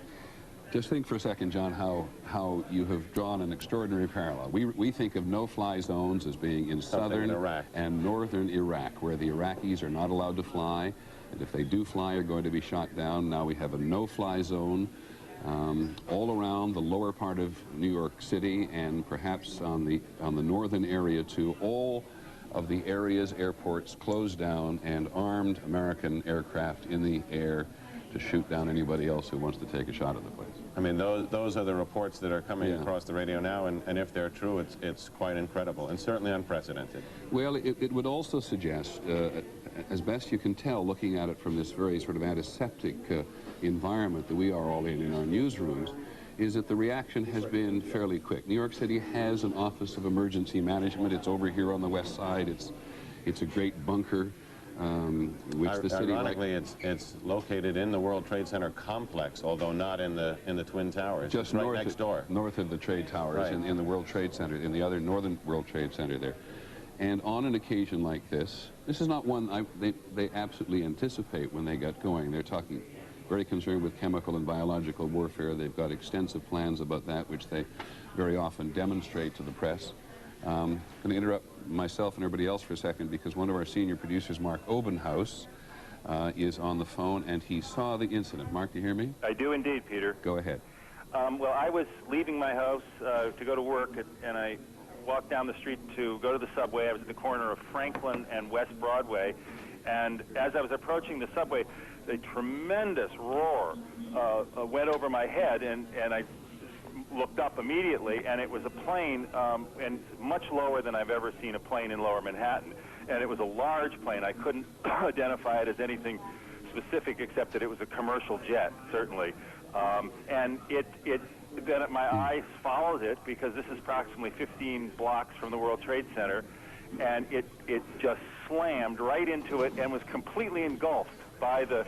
Just think for a second, John, how you have drawn an extraordinary parallel. We think of no-fly zones as being in southern and northern Iraq, where the Iraqis are not allowed to fly, and if they do fly, are going to be shot down. Now we have a no-fly zone all around the lower part of New York City, and perhaps on the northern area too. All of the areas, airports closed down, and armed American aircraft in the air to shoot down anybody else who wants to take a shot at the place. I mean, those are the reports that are coming across the radio now, and if they're true, it's quite incredible and certainly unprecedented. Well, it would also suggest, as best you can tell, looking at it from this very sort of antiseptic environment that we are all in our newsrooms, is that the reaction has been fairly quick. New York City has an Office of Emergency Management. It's over here on the west side. It's a great bunker. Which the city, ironically, it's located in the World Trade Center complex, although not in the Twin Towers. Just right next door, north of the Trade Towers, in the World Trade Center, in the other northern World Trade Center there. And on an occasion like this is not one they absolutely anticipate when they got going. They're talking very concerned with chemical and biological warfare. They've got extensive plans about that, which they very often demonstrate to the press. I'm going to interrupt myself and everybody else for a second because one of our senior producers, Mark Obenhaus, is on the phone, and he saw the incident. Mark, do you hear me? I do indeed, Peter. Go ahead. Well, I was leaving my house to go to work, and I walked down the street to go to the subway. I was at the corner of Franklin and West Broadway, and as I was approaching the subway, a tremendous roar went over my head, and I looked up immediately, and it was a plane, and much lower than I've ever seen a plane in Lower Manhattan. And it was a large plane. I couldn't identify it as anything specific except that it was a commercial jet, certainly. And then my eyes followed it because this is approximately 15 blocks from the World Trade Center, and it just slammed right into it and was completely engulfed by the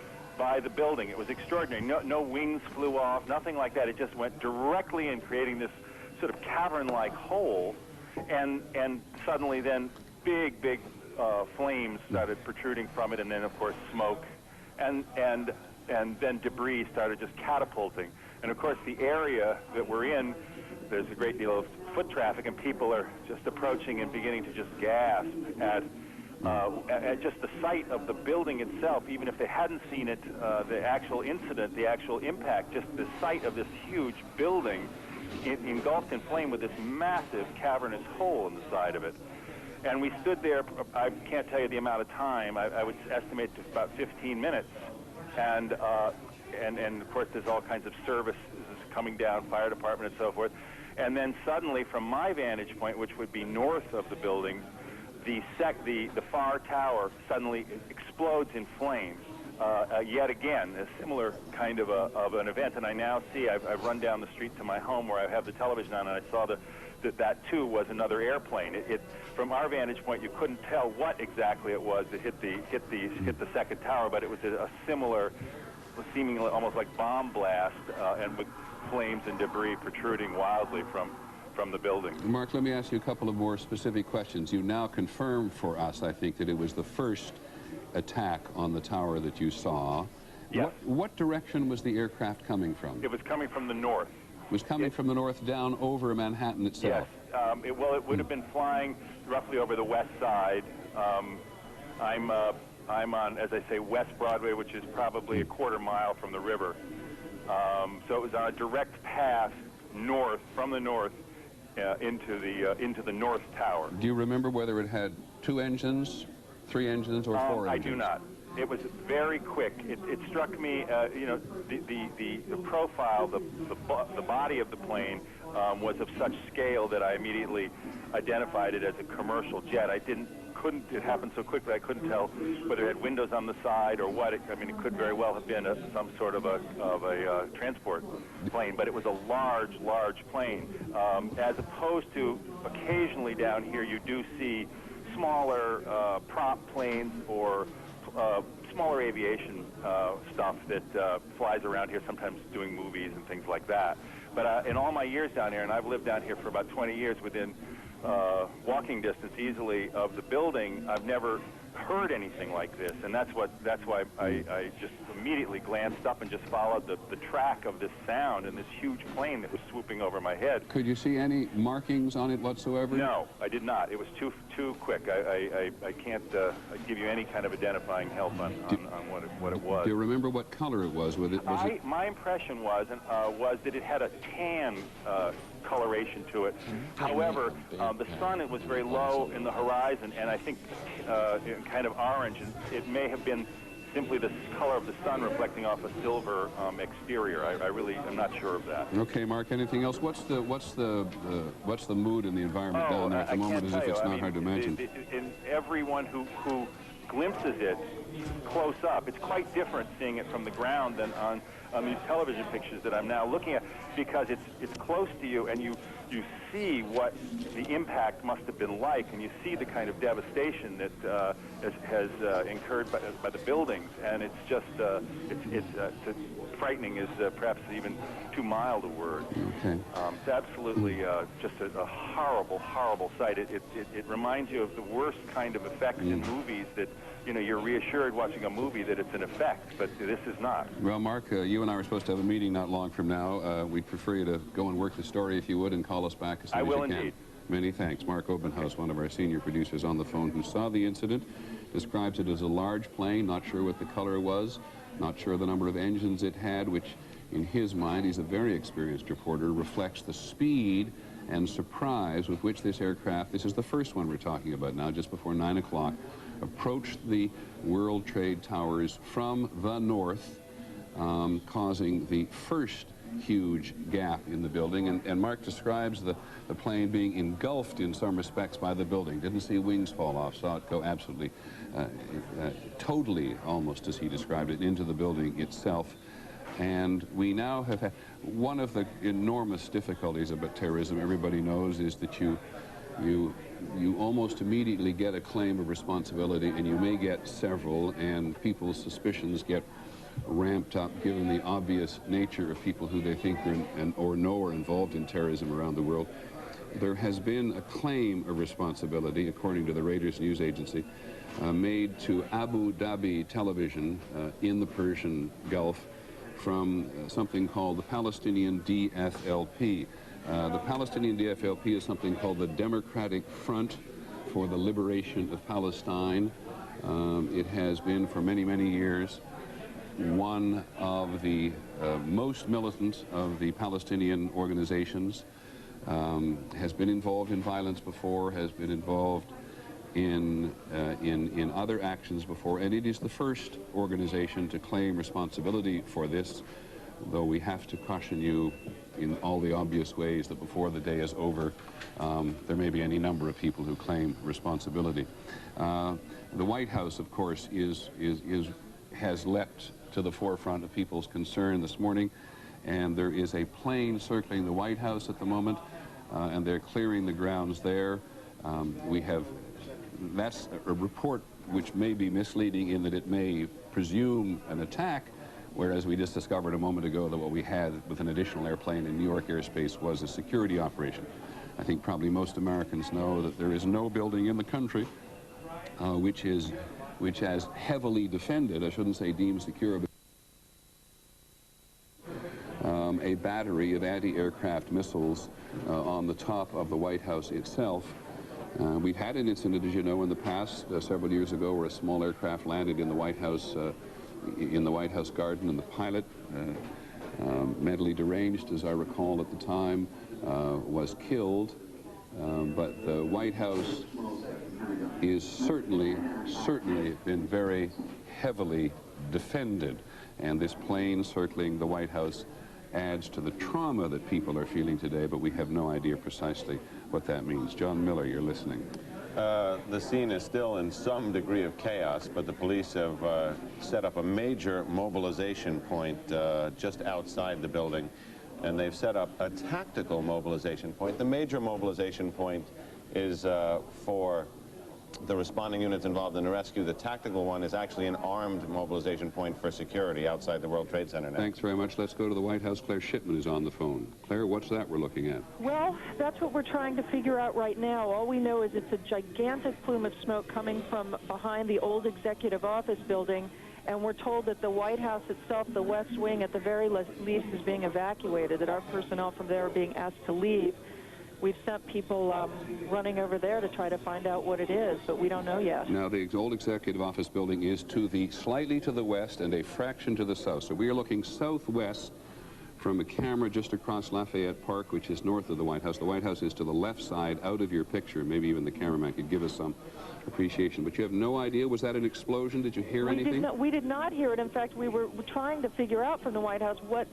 building. It was extraordinary. No wings flew off, nothing like that. It just went directly in, creating this sort of cavern-like hole, and suddenly then big flames started protruding from it, and then of course smoke, and then debris started just catapulting. And of course the area that we're in, there's a great deal of foot traffic, and people are just approaching and beginning to just gasp at At just the sight of the building itself, even if they hadn't seen it, the actual incident, the actual impact, just the sight of this huge building engulfed in flame with this massive cavernous hole in the side of it. And we stood there, I can't tell you the amount of time, I would estimate to about 15 minutes. And of course there's all kinds of services coming down, fire department and so forth. And then suddenly from my vantage point, which would be north of the building, the far tower suddenly explodes in flames. Yet again, a similar kind of an event. And I now see, I've run down the street to my home where I have the television on, and I saw that too was another airplane. From our vantage point, you couldn't tell what exactly it was that hit the second tower, but it was a similar, seemingly almost like bomb blast, and with flames and debris protruding wildly from the building. Mark, let me ask you a couple of more specific questions. You now confirm for us, I think, that it was the first attack on the tower that you saw. Yes. What direction was the aircraft coming from? It was coming from the north. It was coming from the north down over Manhattan itself? Yes. Well, it would have been flying roughly over the west side. I'm on, as I say, West Broadway, which is probably a quarter mile from the river. So it was on a direct path north, from the north, into the north tower. Do you remember whether it had 2 engines, 3 engines, or 4 engines? I do not. It was very quick. It struck me, you know, the profile, the body of the plane was of such scale that I immediately identified it as a commercial jet. It happened so quickly I couldn't tell whether it had windows on the side or what. I mean, it could very well have been some sort of a transport plane, but it was a large plane. As opposed to occasionally down here, you do see smaller prop planes or smaller aviation stuff that flies around here, sometimes doing movies and things like that. But in all my years down here, and I've lived down here for about 20 years, within walking distance easily of the building, I've never heard anything like this, and that's why I just immediately glanced up and just followed the track of this sound and this huge plane that was swooping over my head. Could you see any markings on it whatsoever? No, I did not. It was too quick. I can't give you any kind of identifying help on what it was. Do you remember what color it was? My impression was that it had a tan coloration to it. However, the sun, it was very low in the horizon, and I think kind of orange, and it may have been simply the color of the sun reflecting off a silver exterior. I really am not sure of that. Okay, Mark. Anything else? What's the mood in the environment down there at the moment? As if it's not hard to imagine. And everyone who glimpses it close up, it's quite different seeing it from the ground than on these television pictures that I'm now looking at, because it's close to you and you see what the impact must have been like, and you see the kind of devastation that has incurred by the buildings, and it's just frightening is perhaps even too mild a word. Okay. It's absolutely just a horrible sight. It reminds you of the worst kind of effects in movies that, you know, you're reassured watching a movie that it's an effect, but this is not. Well, Mark, you and I were supposed to have a meeting not long from now. We'd prefer you to go and work the story, if you would, and call us back as soon as you can. I will indeed. Many thanks. Mark Obenhaus, one of our senior producers on the phone, who saw the incident, describes it as a large plane, not sure what the color was, not sure the number of engines it had, which in his mind, he's a very experienced reporter, reflects the speed and surprise with which this aircraft, this is the first one we're talking about now, just before 9 o'clock, approached the World Trade Towers from the north, causing the first huge gap in the building. And Mark describes the plane being engulfed in some respects by the building. Didn't see wings fall off, saw it go absolutely, totally, almost as he described it, into the building itself. And we now have had, one of the enormous difficulties about terrorism, everybody knows, is that you almost immediately get a claim of responsibility, and you may get several, and people's suspicions get ramped up given the obvious nature of people who they think are or know are involved in terrorism around the world. There has been a claim of responsibility, according to the Reuters news agency, made to Abu Dhabi television in the Persian Gulf from something called the Palestinian DFLP. The Palestinian DFLP is something called the Democratic Front for the liberation of Palestine. It has been for many, many years one of the most militant of the Palestinian organizations, has been involved in violence before, has been involved in other actions before, and it is the first organization to claim responsibility for this, though we have to caution you in all the obvious ways that before the day is over, there may be any number of people who claim responsibility. The White House, of course, has leapt to the forefront of people's concern this morning, and there is a plane circling the White House at the moment, and they're clearing the grounds there. That's a report which may be misleading in that it may presume an attack, whereas we just discovered a moment ago that what we had with an additional airplane in New York airspace was a security operation. I think probably most Americans know that there is no building in the country which has heavily defended, I shouldn't say deemed secure, but a battery of anti-aircraft missiles on the top of the White House itself. We've had an incident, as you know, in the past, several years ago, where a small aircraft landed in the White House garden, and the pilot, mentally deranged, as I recall at the time, was killed. But the White House is certainly been very heavily defended, and this plane circling the White House adds to the trauma that people are feeling today, but we have no idea precisely what that means. John Miller, you're listening. The scene is still in some degree of chaos, but the police have set up a major mobilization point just outside the building, and they've set up a tactical mobilization point. The major mobilization point is for the responding units involved in the rescue. The tactical one is actually an armed mobilization point for security outside the World Trade Center now. Thanks very much. Let's go to the White House. Claire Shipman is on the phone. Claire, what's that we're looking at? Well, that's what we're trying to figure out right now. All we know is it's a gigantic plume of smoke coming from behind the old executive office building, and we're told that the White House itself, the West Wing, at the very least is being evacuated, that our personnel from there are being asked to leave. We've sent people running over there to try to find out what it is, but we don't know yet. Now, the old executive office building is slightly to the west and a fraction to the south. So we are looking southwest from a camera just across Lafayette Park, which is north of the White House. The White House is to the left side, out of your picture. Maybe even the cameraman could give us some appreciation. But you have no idea. Was that an explosion? Did you hear anything? We did not hear it. In fact, we were trying to figure out from the White House what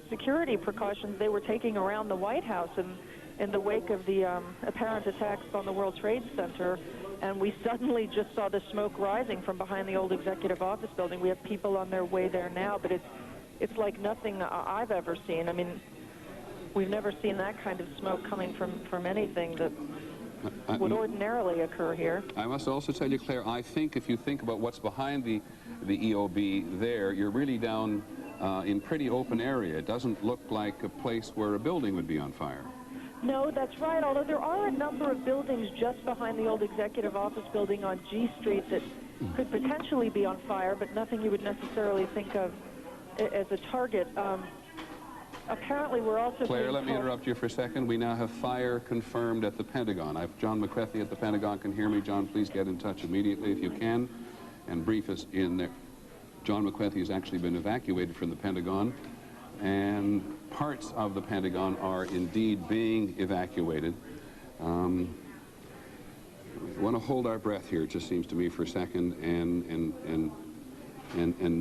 security precautions they were taking around the White House in the wake of the apparent attacks on the World Trade Center, and we suddenly just saw the smoke rising from behind the old executive office building. We have people on their way there now, but it's like nothing I've ever seen. I mean, we've never seen that kind of smoke coming from anything that would ordinarily occur here. I must also tell you, Claire, I think if you think about what's behind the EOB there, you're really down in pretty open area. It doesn't look like a place where a building would be on fire. No, that's right, although there are a number of buildings just behind the old executive office building on G Street that could potentially be on fire, but nothing you would necessarily think of as a target. Apparently, we're also... Claire, let me interrupt you for a second. We now have fire confirmed at the Pentagon. John McCarthy at the Pentagon can hear me. John, please get in touch immediately if you can and brief us in there. John McCarthy has actually been evacuated from the Pentagon, and parts of the Pentagon are indeed being evacuated. We want to hold our breath here, it just seems to me, for a second, and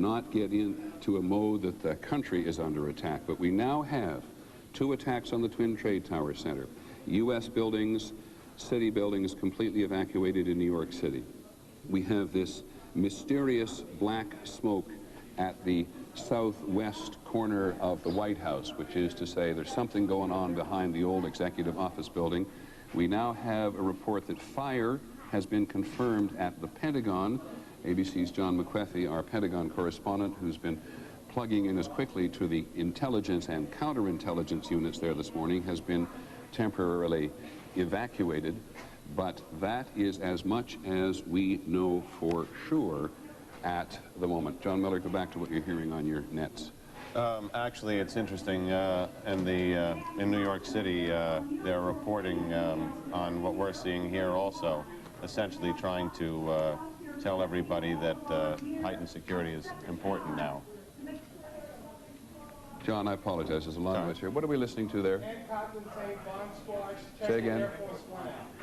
not get into a mode that the country is under attack. But we now have 2 attacks on the Twin Trade Tower Center. U.S. buildings, city buildings completely evacuated in New York City. We have this mysterious black smoke at the southwest corner of the White House, which is to say there's something going on behind the old executive office building. We now have a report that fire has been confirmed at the Pentagon. ABC's John McCarthy, our Pentagon correspondent, who's been plugging in as quickly to the intelligence and counterintelligence units there this morning, has been temporarily evacuated. But that is as much as we know for sure at the moment. John Miller, go back to what you're hearing on your nets. Actually, it's interesting. In New York City, they're reporting on what we're seeing here also. essentially trying to tell everybody that heightened security is important now. John, I apologize. There's a lot of us here. What are we listening to there? Say again.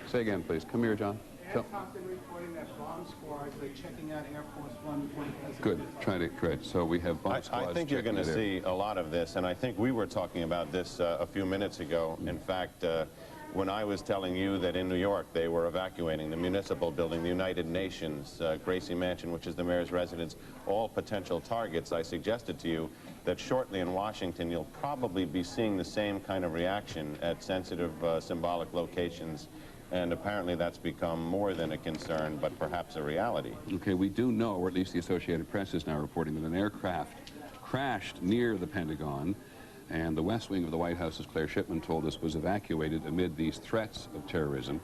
Say again, please. Come here, John. Reporting that bomb squads are checking out Air Force One. Good. Try to correct. So we have bomb squads. I think you're going to see a lot of this, and I think we were talking about this a few minutes ago. In fact, when I was telling you that in New York they were evacuating the municipal building, the United Nations, Gracie Mansion, which is the mayor's residence, all potential targets, I suggested to you that shortly in Washington you'll probably be seeing the same kind of reaction at sensitive symbolic locations, and apparently that's become more than a concern, but perhaps a reality. Okay, we do know, or at least the Associated Press is now reporting, that an aircraft crashed near the Pentagon, and the West Wing of the White House, as Claire Shipman told us, was evacuated amid these threats of terrorism.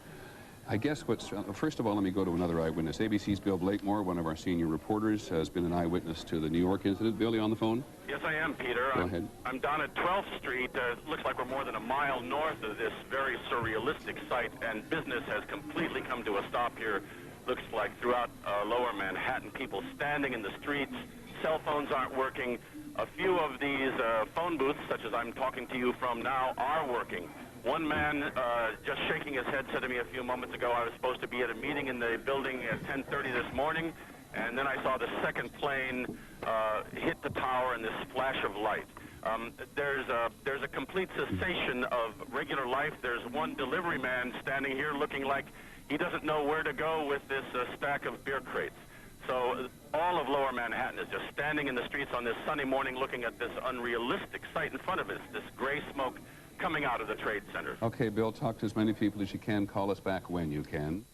I guess what's, first of all, let me go to another eyewitness. ABC's Bill Blakemore, one of our senior reporters, has been an eyewitness to the New York incident. Bill, you on the phone? Yes, I am, Peter. Go ahead. I'm down at 12th Street. It looks like we're more than a mile north of this very surrealistic site, and business has completely come to a stop here. Looks like throughout lower Manhattan, people standing in the streets, cell phones aren't working. A few of these phone booths, such as I'm talking to you from now, are working. One man, just shaking his head, said to me a few moments ago, I was supposed to be at a meeting in the building at 10:30 this morning, and then I saw the second plane hit the tower in this flash of light. There's a complete cessation of regular life. There's one delivery man standing here looking like he doesn't know where to go with this stack of beer crates. So all of lower Manhattan is just standing in the streets on this sunny morning looking at this unrealistic sight in front of us, this gray smoke coming out of the trade center. Okay, Bill, talk to as many people as you can. Call us back when you can.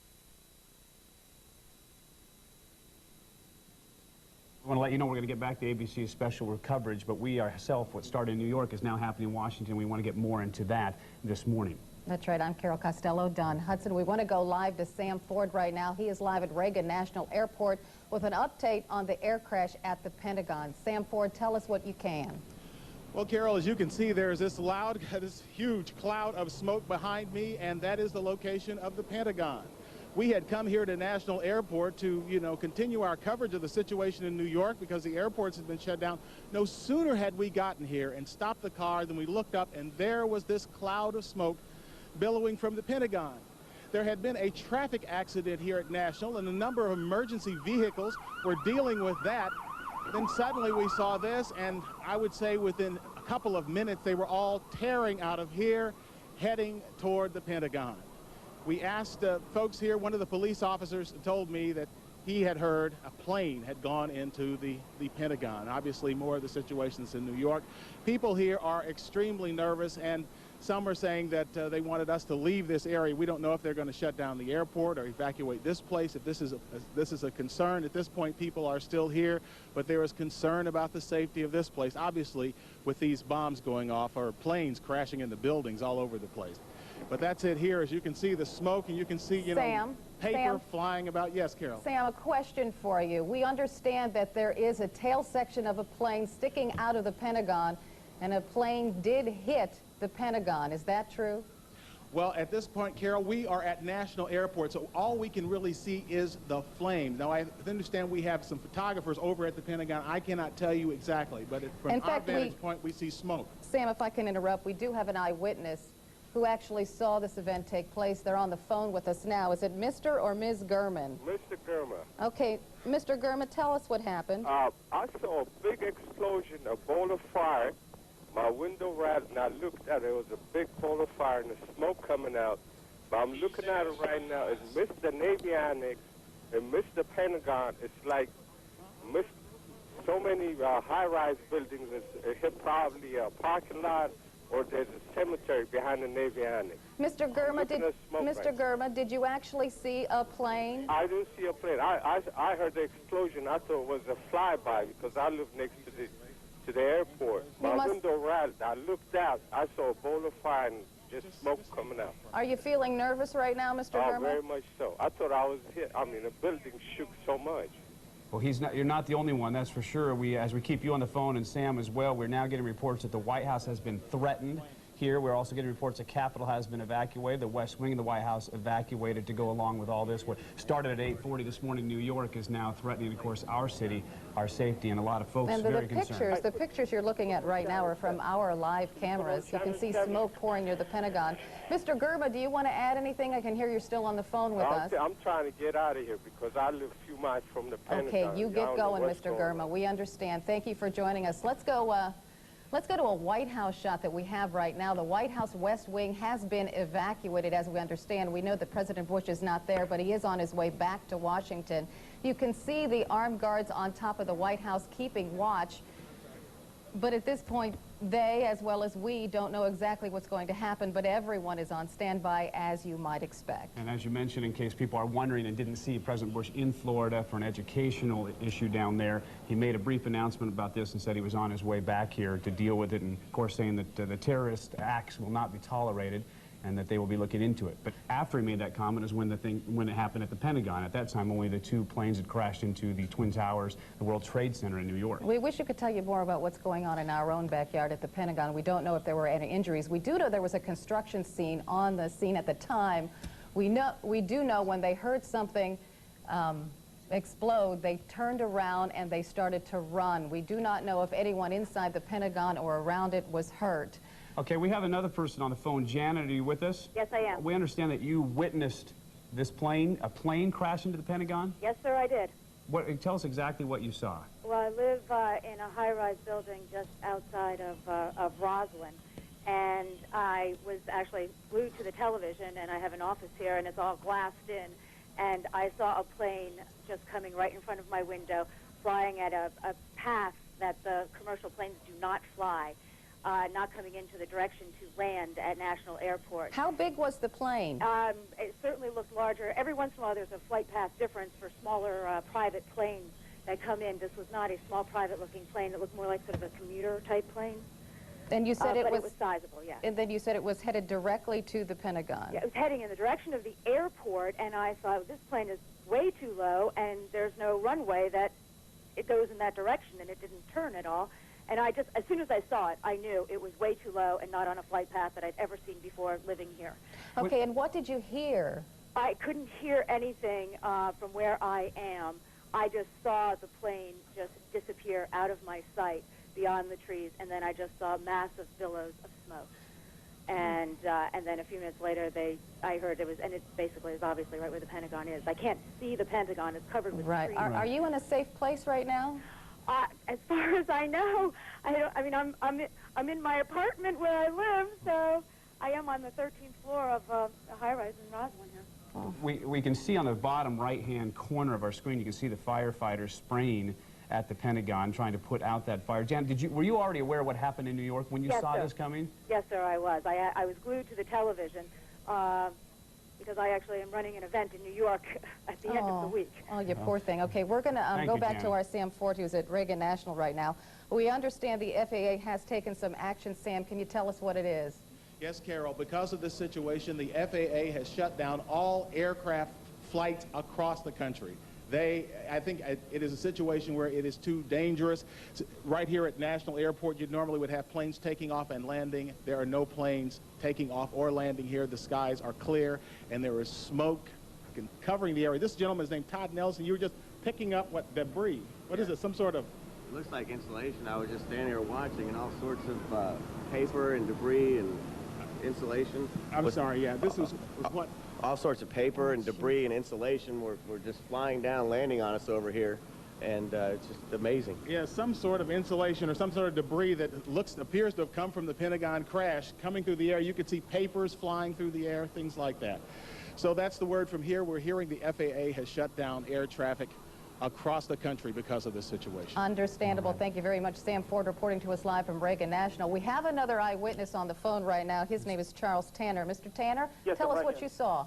I want to let you know we're going to get back to ABC's special coverage, but we ourselves, what started in New York is now happening in Washington. We want to get more into that this morning. That's right. I'm Carol Costello. Don Hudson. We want to go live to Sam Ford right now. He is live at Reagan National Airport with an update on the air crash at the Pentagon. Sam Ford, tell us what you can. Well, Carol, as you can see, there's this huge cloud of smoke behind me, and that is the location of the Pentagon. We had come here to National Airport to, continue our coverage of the situation in New York because the airports had been shut down. No sooner had we gotten here and stopped the car than we looked up, and there was this cloud of smoke billowing from the Pentagon. There had been a traffic accident here at National, and a number of emergency vehicles were dealing with that. Then suddenly we saw this, and I would say within a couple of minutes they were all tearing out of here, heading toward the Pentagon. We asked folks here. One of the police officers told me that he had heard a plane had gone into the Pentagon. Obviously more of the situations in New York. People here are extremely nervous, and some are saying that they wanted us to leave this area. We don't know if they're going to shut down the airport or evacuate this place. If this is a concern, at this point people are still here, but there is concern about the safety of this place, obviously with these bombs going off or planes crashing into buildings all over the place. But that's it here. As you can see the smoke, and you can see, paper flying about. Yes, Carol. Sam, a question for you. We understand that there is a tail section of a plane sticking out of the Pentagon, and a plane did hit the Pentagon. Is that true? Well, at this point, Carol, we are at National Airport, so all we can really see is the flame. Now, I understand we have some photographers over at the Pentagon. I cannot tell you exactly, but from our vantage point, we see smoke. Sam, if I can interrupt, we do have an eyewitness who actually saw this event take place. They're on the phone with us now. Is it Mr. or Ms. Gurman? Mr. Gurman. Okay, Mr. Gurman, tell us what happened. I saw a big explosion, a ball of fire. My window rattled, and I looked at it. It was a big ball of fire and the smoke coming out. But I'm looking at it right now. It's Mr. Navy Annex and Mr. Pentagon. It's like so many high-rise buildings. It's probably a parking lot, or there's a cemetery behind the Navy Annex. Mr. Gurman, did you actually see a plane? I didn't see a plane. I heard the explosion. I thought it was a flyby because I live next to the airport. My window rattled. I looked out. I saw a bowl of fire and just smoke coming out. Are you feeling nervous right now, Mr. Gurman? Oh, very much so. I thought I was hit. I mean, the building shook so much. Well, you're not the only one, that's for sure. As we keep you on the phone, and Sam as well, we're now getting reports that the White House has been threatened here. We're also getting reports the Capitol has been evacuated, the West Wing of the White House evacuated to go along with all this. What started at 8:40 this morning, New York, is now threatening, of course, our city, our safety, and a lot of folks and very concerned. The pictures you're looking at right now are from our live cameras. You can see smoke pouring near the Pentagon. Mr. Germa, do you want to add anything? I can hear you're still on the phone with us. I'm trying to get out of here because I live a few miles from the Pentagon. Okay, you get going, Mr. Germa. We understand. Thank you for joining us. Let's go to a White House shot that we have right now. The White House West Wing has been evacuated, as we understand. We know that President Bush is not there, but he is on his way back to Washington. You can see the armed guards on top of the White House keeping watch. But at this point, they, as well as we, don't know exactly what's going to happen, but everyone is on standby, as you might expect. And as you mentioned, in case people are wondering and didn't see President Bush in Florida for an educational issue down there, he made a brief announcement about this and said he was on his way back here to deal with it, and of course saying that the terrorist acts will not be tolerated and that they will be looking into it. But after he made that comment is when it happened at the Pentagon. At that time, only the 2 planes had crashed into the Twin Towers, the World Trade Center in New York. We wish you could tell you more about what's going on in our own backyard at the Pentagon. We don't know if there were any injuries. We do know there was a construction scene on the scene at the time. We do know when they heard something explode, they turned around and they started to run. We do not know if anyone inside the Pentagon or around it was hurt. Okay, we have another person on the phone. Janet, are you with us? Yes, I am. We understand that you witnessed this plane, a plane crash into the Pentagon? Yes, sir, I did. Tell us exactly what you saw. Well, I live in a high-rise building just outside of Roslyn, and I was actually glued to the television, and I have an office here, and it's all glassed in, and I saw a plane just coming right in front of my window, flying at a path that the commercial planes do not fly. Not coming into the direction to land at National Airport. How big was the plane? It certainly looked larger. Every once in a while there's a flight path difference for smaller private planes that come in. This was not a small private-looking plane. It looked more like sort of a commuter-type plane. And you said it was sizable, yeah. And then you said it was headed directly to the Pentagon. Yeah, it was heading in the direction of the airport, and I thought, this plane is way too low, and there's no runway that it goes in that direction, and it didn't turn at all. And I just, as soon as I saw it, I knew it was way too low and not on a flight path that I'd ever seen before living here. Okay, and what did you hear? I couldn't hear anything from where I am. I just saw the plane just disappear out of my sight beyond the trees, and then I just saw massive billows of smoke. And then a few minutes later, I heard it was, and it basically is obviously right where the Pentagon is. I can't see the Pentagon; it's covered with trees. Are you in a safe place right now? As far as I know, I'm in my apartment where I live, so I am on the 13th floor of a high-rise in Roslyn here. We can see on the bottom right-hand corner of our screen, you can see the firefighters spraying at the Pentagon, trying to put out that fire. Janet, were you already aware of what happened in New York when you saw this coming? Yes, sir, I was. I was glued to the television because I actually am running an event in New York at the end of the week. Oh, you poor thing. Okay, we're going to go back to our Sam Ford, who's at Reagan National right now. We understand the FAA has taken some action. Sam, can you tell us what it is? Yes, Carol. Because of this situation, the FAA has shut down all aircraft flights across the country. I think it is a situation where it is too dangerous. Right here at National Airport, you normally would have planes taking off and landing. There are no planes taking off or landing here. The skies are clear, and there is smoke covering the area. This gentleman is named Todd Nelson. You were just picking up what debris. What is it? Some sort of... It looks like insulation. I was just standing here watching, and all sorts of paper and debris and insulation. I'm sorry, yeah. This was what? All sorts of paper and debris and insulation were just flying down, landing on us over here, and it's just amazing. Yeah, some sort of insulation or some sort of debris that appears to have come from the Pentagon crash coming through the air. You could see papers flying through the air, things like that. So that's the word from here. We're hearing the FAA has shut down air traffic across the country because of this situation. Understandable. Thank you very much. Sam Ford reporting to us live from Reagan National. We have another eyewitness on the phone right now. His name is Charles Tanner. Mr. Tanner, tell us what you saw.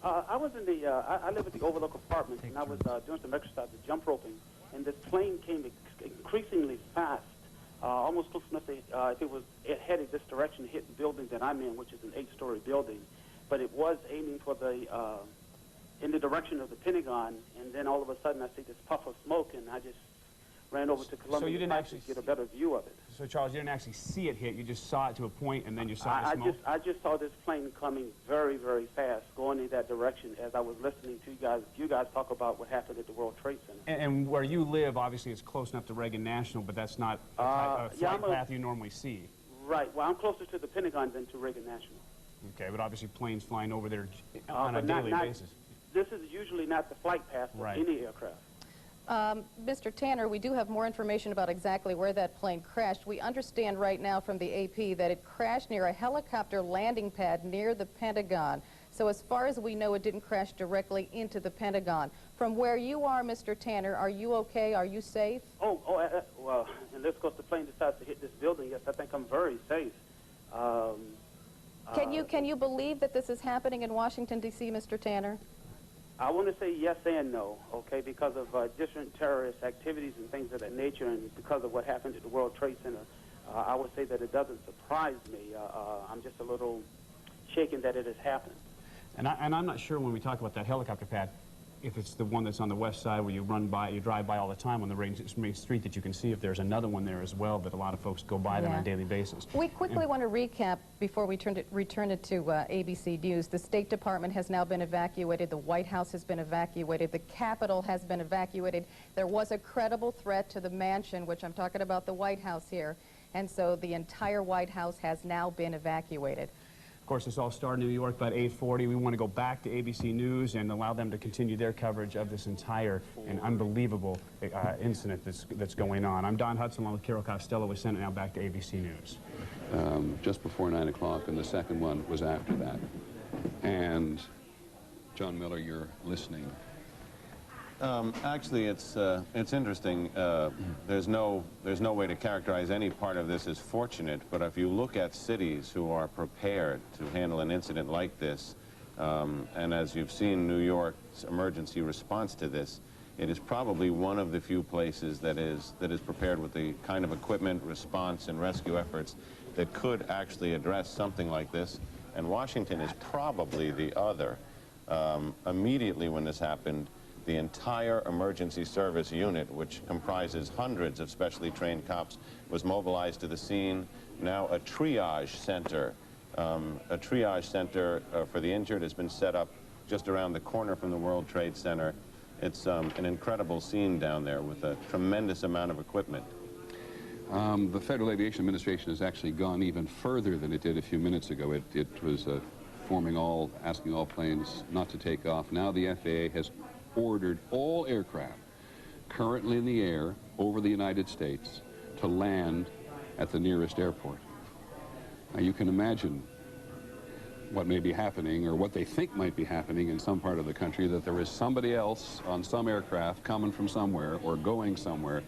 I was in the, I live at the Overlook Apartments, and I was doing some exercise, jump roping, and this plane came increasingly fast, almost close enough to, if it headed this direction, hit the building that I'm in, which is an 8-story building, but it was aiming for the, in the direction of the Pentagon, and then all of a sudden I see this puff of smoke, and I just ran over to Columbia So you didn't Pike actually to get a better view of it. So Charles, you didn't actually see it hit. You just saw it to a point, and then you saw the smoke. I just saw this plane coming very, very fast, going in that direction as I was listening to you guys talk about what happened at the World Trade Center. And where you live, obviously, it's close enough to Reagan National, but that's not the type of flight path you normally see. Right. Well, I'm closer to the Pentagon than to Reagan National. Okay, but obviously planes flying over there on a daily basis. This is usually not the flight path of any aircraft. Mr. Tanner, we do have more information about exactly where that plane crashed. We understand right now from the AP that it crashed near a helicopter landing pad near the Pentagon. So as far as we know, it didn't crash directly into the Pentagon. From where you are, Mr. Tanner, are you okay? Are you safe? Well, unless, of course, the plane decides to hit this building, yes, I think I'm very safe. Can you believe that this is happening in Washington, D.C., Mr. Tanner? I want to say yes and no, okay, because of different terrorist activities and things of that nature, and because of what happened at the World Trade Center, I would say that it doesn't surprise me. I'm just a little shaken that it has happened. And I'm not sure when we talk about that helicopter pad, if it's the one that's on the west side where you drive by all the time on the main street, that you can see if there's another one there as well that a lot of folks go by there on a daily basis. We quickly want to recap before we return it to ABC News. The State Department has now been evacuated. The White House has been evacuated. The Capitol has been evacuated. There was a credible threat to the mansion, which I'm talking about the White House here, and so the entire White House has now been evacuated. Of course, this all started in New York about 8:40. We want to go back to ABC News and allow them to continue their coverage of this entire and unbelievable incident that's going on. I'm Don Hudson along with Carol Costello. We send it now back to ABC News. Just before 9 o'clock, and the second one was after that. And John Miller, you're listening. Actually, it's interesting. There's no way to characterize any part of this as fortunate, but if you look at cities who are prepared to handle an incident like this, and as you've seen New York's emergency response to this, it is probably one of the few places that is prepared with the kind of equipment, response, and rescue efforts that could actually address something like this, and Washington is probably the other. Immediately when this happened, the entire emergency service unit, which comprises hundreds of specially trained cops, was mobilized to the scene. Now a triage center for the injured has been set up just around the corner from the World Trade Center. It's an incredible scene down there with a tremendous amount of equipment. The Federal Aviation Administration has actually gone even further than it did a few minutes ago. It was asking all planes not to take off. Now the FAA has ordered all aircraft currently in the air over the United States to land at the nearest airport. Now you can imagine what may be happening, or what they think might be happening in some part of the country, that there is somebody else on some aircraft coming from somewhere or going somewhere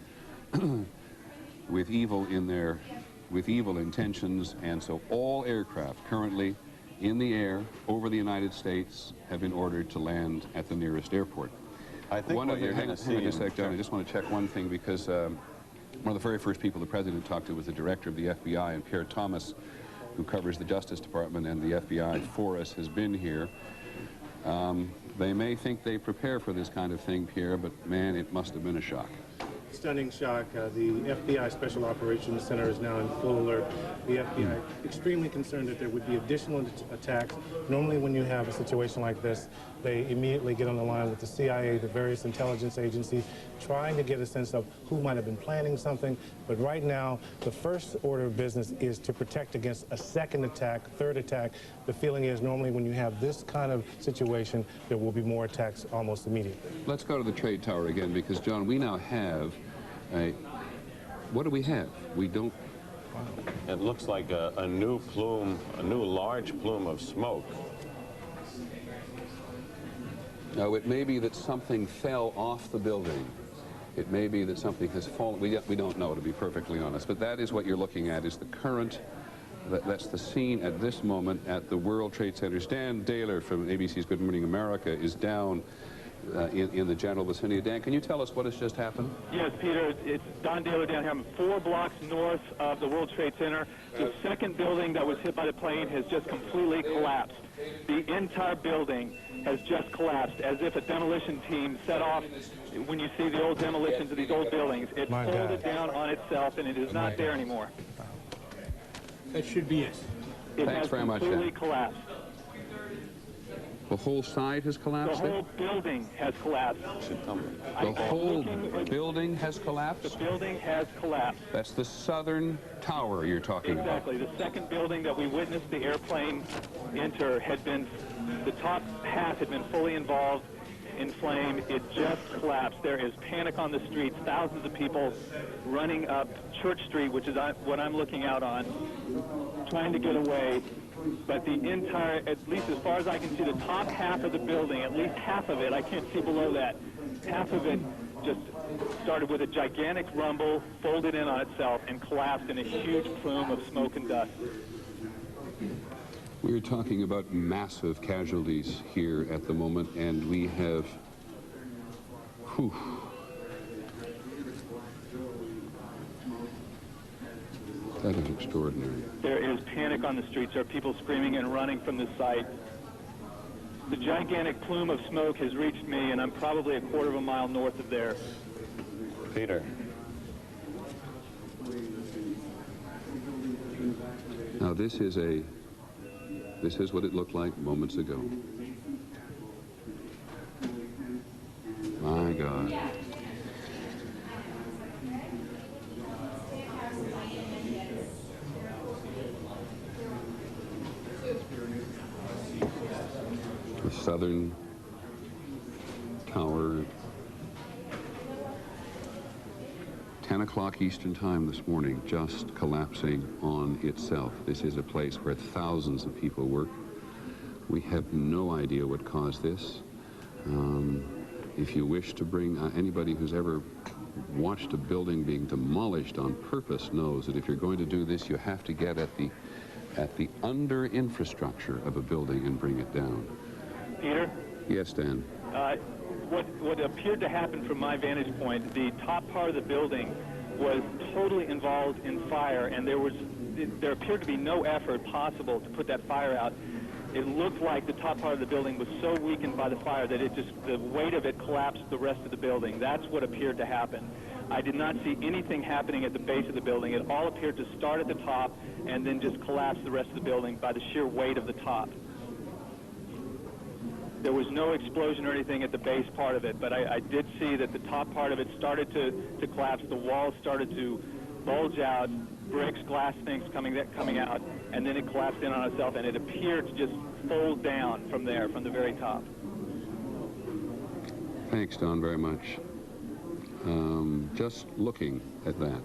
with evil intentions, and so all aircraft currently in the air over the United States have been ordered to land at the nearest airport. I think hang on a sec, John. I just want to check one thing, because one of the very first people the President talked to was the director of the FBI, and Pierre Thomas, who covers the Justice Department and the FBI for us, has been here. They may think they prepare for this kind of thing, Pierre, but man, it must have been a shock. Stunning shock. The FBI Special Operations Center is now in full alert. The FBI extremely concerned that there would be additional attacks. Normally when you have a situation like this, they immediately get on the line with the CIA, the various intelligence agencies, trying to get a sense of who might have been planning something. But right now, the first order of business is to protect against a second attack, third attack. The feeling is normally when you have this kind of situation, there will be more attacks almost immediately. Let's go to the trade tower again, because, John, we now have what do we have? We don't... Wow. It looks like a new plume, a new large plume of smoke. Now, it may be that something fell off the building. It may be that something has fallen. We don't know, to be perfectly honest. But that is what you're looking at, is the current. That's the scene at this moment at the World Trade Center. Dan Daler from ABC's Good Morning America is down in the general vicinity. Dan, can you tell us what has just happened? Yes, Peter, it's Don Daler down here. I'm 4 blocks north of the World Trade Center. The second building that was hit by the plane has just completely collapsed. The entire building has just collapsed, as if a demolition team set off. When you see the old demolitions of these old buildings, it folded down on itself, and it is not there anymore. That should be it. It Thanks has very much, completely Dan. collapsed. The whole side has collapsed? The whole building has collapsed. The whole building has collapsed? The building has collapsed. That's the southern tower you're talking about. Exactly. The second building that we witnessed the airplane enter had been, the top half had been fully involved in flame. It just collapsed. There is panic on the streets. Thousands of people running up Church Street, which is what I'm looking out on, trying to get away. But the entire, at least as far as I can see, the top half of the building, at least half of it, I can't see below that, half of it just started with a gigantic rumble, folded in on itself, and collapsed in a huge plume of smoke and dust. We're talking about massive casualties here at the moment, and we have, that is extraordinary. There is panic on the streets. There are people screaming and running from the site. The gigantic plume of smoke has reached me, and I'm probably a quarter of a mile north of there. Peter. Now this is what it looked like moments ago. My God. The southern tower, 10 o'clock Eastern time this morning, just collapsing on itself. This is a place where thousands of people work. We have no idea what caused this. If you wish to bring anybody who's ever watched a building being demolished on purpose knows that if you're going to do this, you have to get at the under infrastructure of a building and bring it down. Peter? Yes, Dan. What appeared to happen from my vantage point, the top part of the building was totally involved in fire, and there appeared to be no effort possible to put that fire out. It looked like the top part of the building was so weakened by the fire that the weight of it collapsed the rest of the building. That's what appeared to happen. I did not see anything happening at the base of the building. It all appeared to start at the top and then just collapse the rest of the building by the sheer weight of the top. There was no explosion or anything at the base part of it, but I did see that the top part of it started to collapse. The walls started to bulge out, bricks, glass things coming out, and then it collapsed in on itself, and it appeared to just fold down from there, from the very top. Thanks, Don, very much. Just looking at that,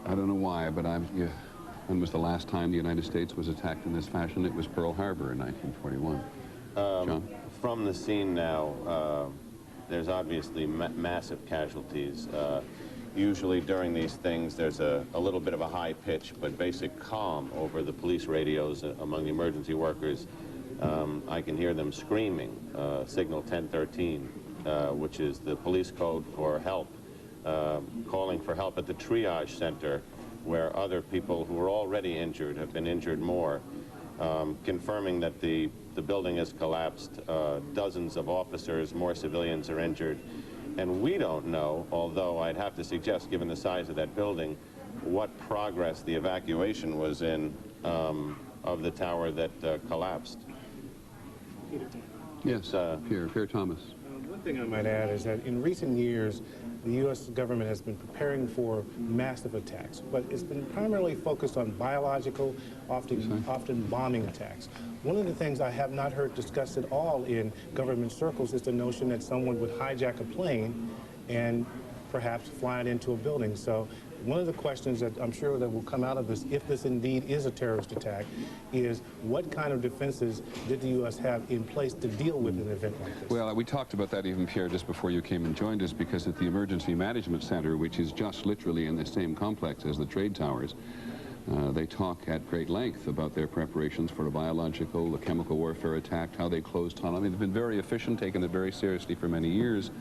I don't know why, but when was the last time the United States was attacked in this fashion? It was Pearl Harbor in 1941. John? From the scene now, there's obviously massive casualties. Usually during these things, there's a little bit of a high pitch, but basic calm over the police radios among the emergency workers. I can hear them screaming, signal 1013, which is the police code for help, calling for help at the triage center, where other people who are already injured have been injured more, confirming that the building has collapsed. Dozens of officers, more civilians are injured. And we don't know, although I'd have to suggest, given the size of that building, what progress the evacuation was in of the tower that collapsed. Yes, Pierre Thomas. One thing I might add is that in recent years, the U.S. government has been preparing for massive attacks, but it's been primarily focused on biological, often bombing attacks. One of the things I have not heard discussed at all in government circles is the notion that someone would hijack a plane and perhaps fly it into a building. So one of the questions that I'm sure that will come out of this, if this indeed is a terrorist attack, is what kind of defenses did the U.S. have in place to deal with an event like this? Well, we talked about that even, Pierre, just before you came and joined us, because at the Emergency Management Center, which is just literally in the same complex as the trade towers, they talk at great length about their preparations for a biological, a chemical warfare attack, how they closed tunnel. I mean, they've been very efficient, taken it very seriously for many years.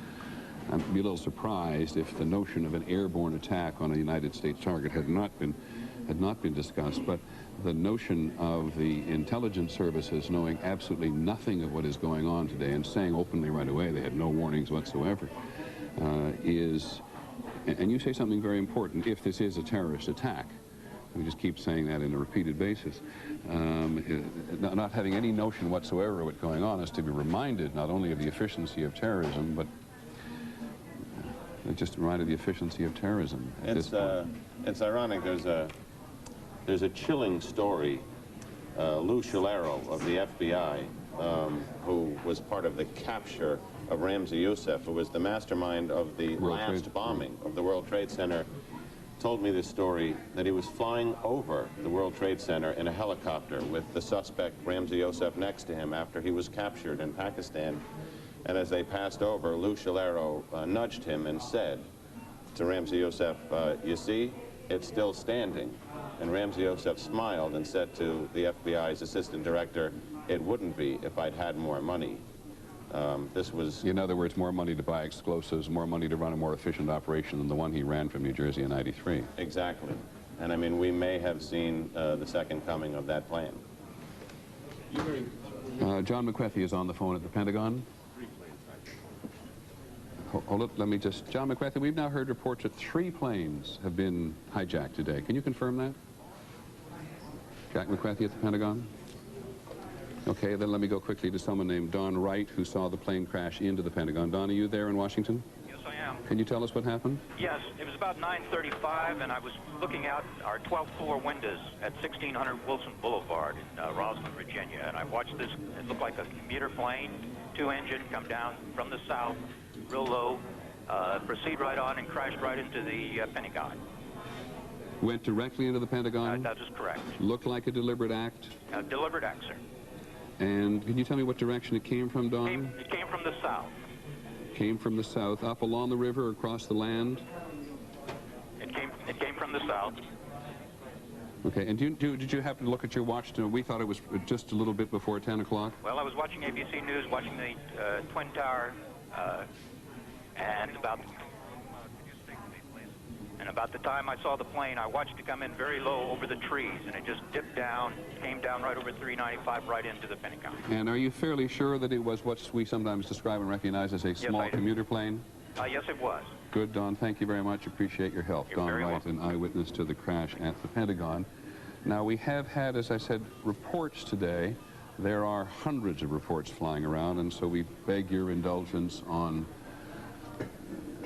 I'd be a little surprised if the notion of an airborne attack on a United States target had not been discussed. But the notion of the intelligence services knowing absolutely nothing of what is going on today and saying openly right away they had no warnings whatsoever is, and you say something very important, if this is a terrorist attack. We just keep saying that on a repeated basis. Not having any notion whatsoever of what's going on is to be reminded not only of the efficiency of terrorism, but just reminded of the efficiency of terrorism. It's ironic. There's a chilling story. Lou Shalero of the FBI, who was part of the capture of Ramzi Youssef, who was the mastermind of the last bombing of the World Trade Center, told me this story, that he was flying over the World Trade Center in a helicopter with the suspect Ramzi Youssef next to him after he was captured in Pakistan. And as they passed over, Lou Shalero nudged him and said to Ramzi Youssef, you see, it's still standing. And Ramzi Youssef smiled and said to the FBI's assistant director, it wouldn't be if I'd had more money. This was... In other words, more money to buy explosives, more money to run a more efficient operation than the one he ran from New Jersey in '93. Exactly. And I mean, we may have seen the second coming of that plan. John McWethy is on the phone at the Pentagon. Hold it, let me just... John McWethy, we've now heard reports that 3 planes have been hijacked today. Can you confirm that? Jack McWethy at the Pentagon? Okay, then let me go quickly to someone named Don Wright, who saw the plane crash into the Pentagon. Don, are you there in Washington? Yes, I am. Can you tell us what happened? Yes, it was about 9:35, and I was looking out our 12th floor windows at 1600 Wilson Boulevard in Roswell, Virginia, and I watched this. It looked like a commuter plane, 2-engine, come down from the south, real low, proceed right on and crashed right into the Pentagon. Went directly into the Pentagon? That is correct. Looked like a deliberate act? A deliberate act, sir. And can you tell me what direction it came from, Don? It came from the south. Came from the south, up along the river, across the land? It came from the south. Okay, and did you happen to look at your watch? We thought it was just a little bit before 10 o'clock. Well, I was watching ABC News, watching the Twin Tower, and about the time I saw the plane, I watched it come in very low over the trees, and it just dipped down, came down right over 395, right into the Pentagon. And are you fairly sure that it was what we sometimes describe and recognize as a small commuter plane? Yes, it was. Good, Don. Thank you very much. Appreciate your help. You're Don very Wright, welcome. an eyewitness to the crash at the Pentagon. Now, we have had, as I said, reports today. There are hundreds of reports flying around, and so we beg your indulgence on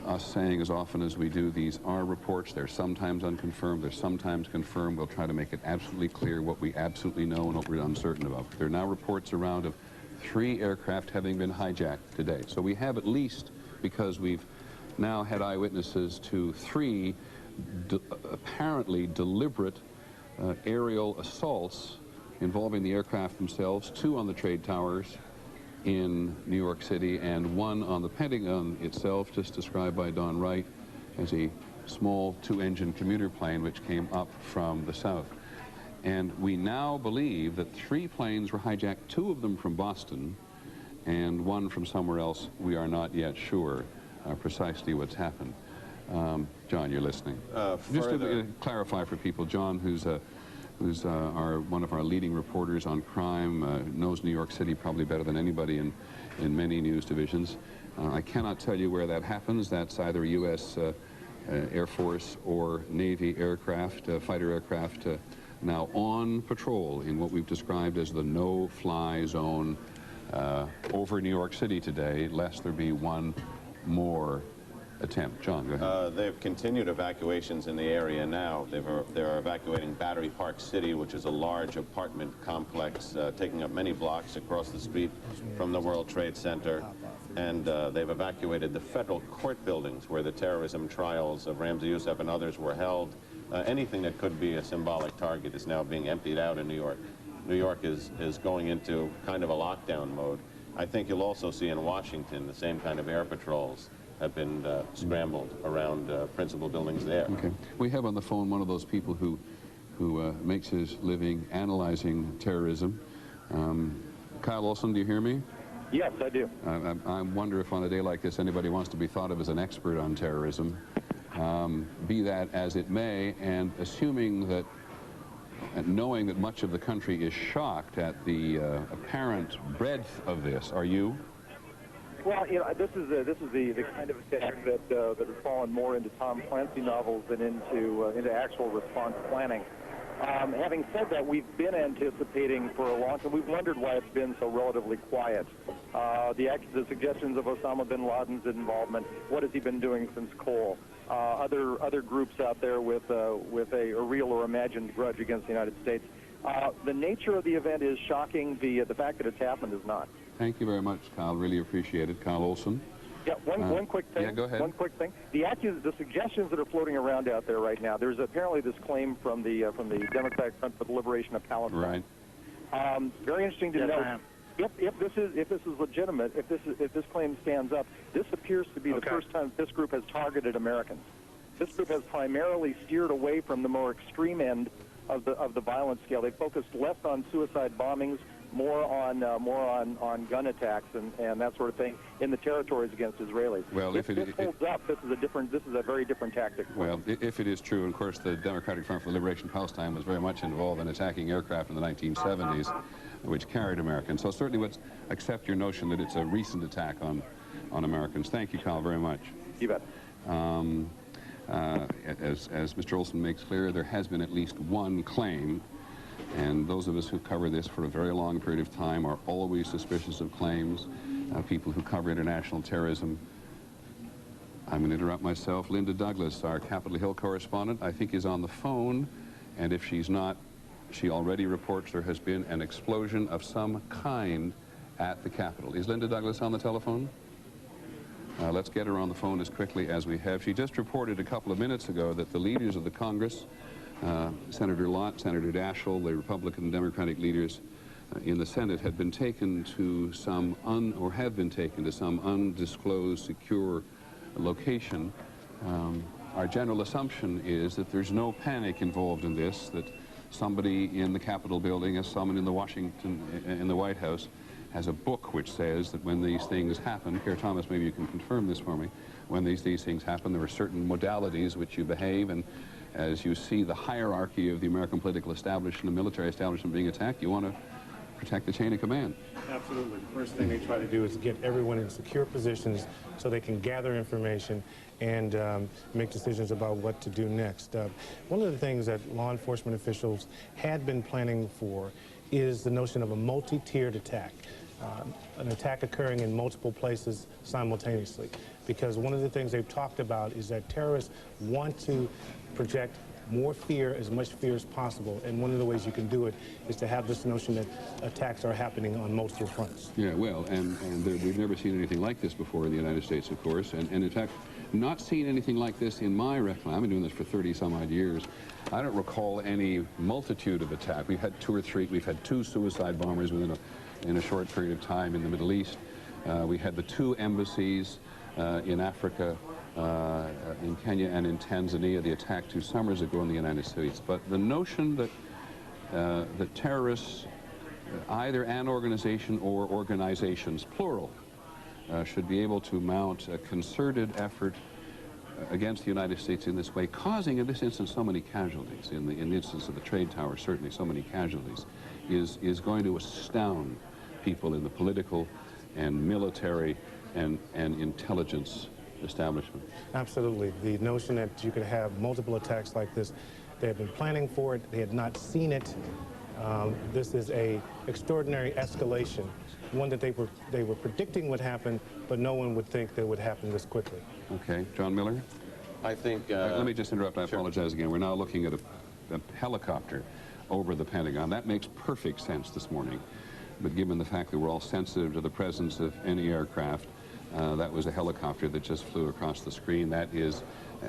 us saying as often as we do, these are reports. They're sometimes unconfirmed, they're sometimes confirmed. We'll try to make it absolutely clear what we absolutely know and what we're uncertain about. There are now reports around of 3 aircraft having been hijacked today. So we have at least, because we've now had eyewitnesses to 3 apparently deliberate aerial assaults involving the aircraft themselves, 2 on the trade towers in New York City, and 1 on the Pentagon itself, just described by Don Wright as a small 2-engine commuter plane which came up from the south. And we now believe that 3 planes were hijacked, 2 of them from Boston and 1 from somewhere else. We are not yet sure precisely what's happened. John, you're listening. Just to clarify for people, John, who's one of our leading reporters on crime, knows New York City probably better than anybody in many news divisions. I cannot tell you where that happens. That's either U.S. Air Force or Navy aircraft, fighter aircraft, now on patrol in what we've described as the no-fly zone over New York City today, lest there be one more attempt. John, go ahead. They've continued evacuations in the area now. They're evacuating Battery Park City, which is a large apartment complex taking up many blocks across the street from the World Trade Center. And they've evacuated the federal court buildings where the terrorism trials of Ramzi Youssef and others were held. Anything that could be a symbolic target is now being emptied out in New York. New York is going into kind of a lockdown mode. I think you'll also see in Washington the same kind of air patrols have been scrambled around principal buildings there. Okay. We have on the phone one of those people who makes his living analyzing terrorism. Kyle Olson, do you hear me? Yes, I do. I wonder if on a day like this anybody wants to be thought of as an expert on terrorism. Be that as it may, and assuming that and knowing that much of the country is shocked at the apparent breadth of this. Are you? Well, you know, this is the kind of attack that has fallen more into Tom Clancy novels than into actual response planning. Having said that, we've been anticipating for a long time. We've wondered why it's been so relatively quiet. The suggestions of Osama bin Laden's involvement. What has he been doing since Cole? Other groups out there with a real or imagined grudge against the United States. The nature of the event is shocking. The fact that it's happened is not. Thank you very much, Kyle. Really appreciate it. Kyle Olson. Yeah, one quick thing. Yeah, go ahead. One quick thing. The suggestions that are floating around out there right now. There's apparently this claim from the Democratic Front for the Liberation of Palestine. Right. Very interesting to note. If this is legitimate, if this claim stands up, this appears to be the first time this group has targeted Americans. This group has primarily steered away from the more extreme end of the violence scale. They focused less on suicide bombings, more on gun attacks and that sort of thing in the territories against Israelis. Well, if this holds up, this is a very different tactic. Well, if it is true, and of course the Democratic Front for the Liberation of Palestine was very much involved in attacking aircraft in the 1970s, which carried Americans. So certainly would accept your notion that it's a recent attack on Americans. Thank you, Kyle, very much. You bet. As Mr. Olson makes clear, there has been at least one claim, and those of us who cover this for a very long period of time are always suspicious of claims. People who cover international terrorism. I'm going to interrupt myself. Linda Douglas, our Capitol Hill correspondent, I think is on the phone, and if she's not, she already reports there has been an explosion of some kind at the Capitol. Is Linda Douglas on the telephone? Let's get her on the phone as quickly as we have. She just reported a couple of minutes ago that the leaders of the Congress, Senator Lott, Senator Daschle, the Republican and Democratic leaders in the Senate, had been taken to some undisclosed secure location. Our general assumption is that there's no panic involved in this, that somebody in the Capitol building, as someone in the White House, has a book which says that when these things happen, here, Thomas, maybe you can confirm this for me, when these things happen, there are certain modalities which you behave, and as you see the hierarchy of the American political establishment and military establishment being attacked, you want to protect the chain of command. Absolutely. The first thing they try to do is get everyone in secure positions so they can gather information and make decisions about what to do next. One of the things that law enforcement officials had been planning for is the notion of a multi-tiered attack, an attack occurring in multiple places simultaneously. Because one of the things they've talked about is that terrorists want to project more fear, as much fear as possible, and one of the ways you can do it is to have this notion that attacks are happening on multiple fronts. Yeah, well, and we've never seen anything like this before in the United States, of course, and in fact, not seen anything like this in my recollection. I've been doing this for 30-some-odd years. I don't recall any multitude of attacks. We've had we've had two suicide bombers in a short period of time in the Middle East. We had the two embassies in Africa, in Kenya and in Tanzania, the attack 2 summers ago in the United States. But the notion that that terrorists, either an organization or organizations, plural, should be able to mount a concerted effort against the United States in this way, causing in this instance so many casualties, in the instance of the trade tower certainly so many casualties, is going to astound people in the political and military and intelligence establishment. Absolutely. The notion that you could have multiple attacks like this, they had been planning for it, they had not seen it. This is an extraordinary escalation, one that they were predicting would happen, but no one would think that it would happen this quickly. Okay. John Miller? I think... let me just interrupt. I apologize again. We're now looking at a helicopter over the Pentagon. That makes perfect sense this morning. But given the fact that we're all sensitive to the presence of any aircraft, that was a helicopter that just flew across the screen. That is,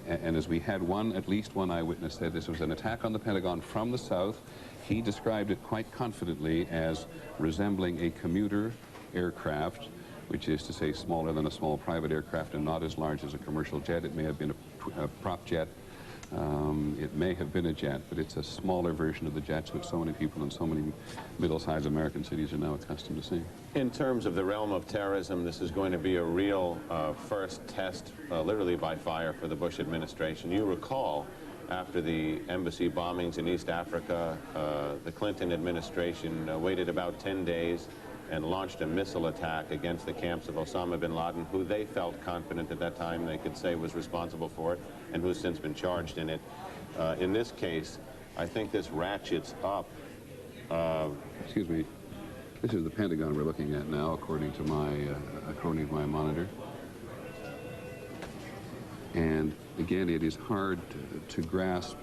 and as we had at least one eyewitness said this was an attack on the Pentagon from the south. He described it quite confidently as resembling a commuter aircraft, which is to say smaller than a small private aircraft and not as large as a commercial jet. It may have been a prop jet. It may have been a jet, but it's a smaller version of the jets which so many people in so many middle-sized American cities are now accustomed to seeing. In terms of the realm of terrorism, this is going to be a real first test, literally by fire, for the Bush administration. You recall after the embassy bombings in East Africa, the Clinton administration waited about 10 days and launched a missile attack against the camps of Osama bin Laden, who they felt confident at that time they could say was responsible for it, and who's since been charged in it. In this case, I think this ratchets up. Excuse me. This is the Pentagon we're looking at now, according to my monitor. And again, it is hard to grasp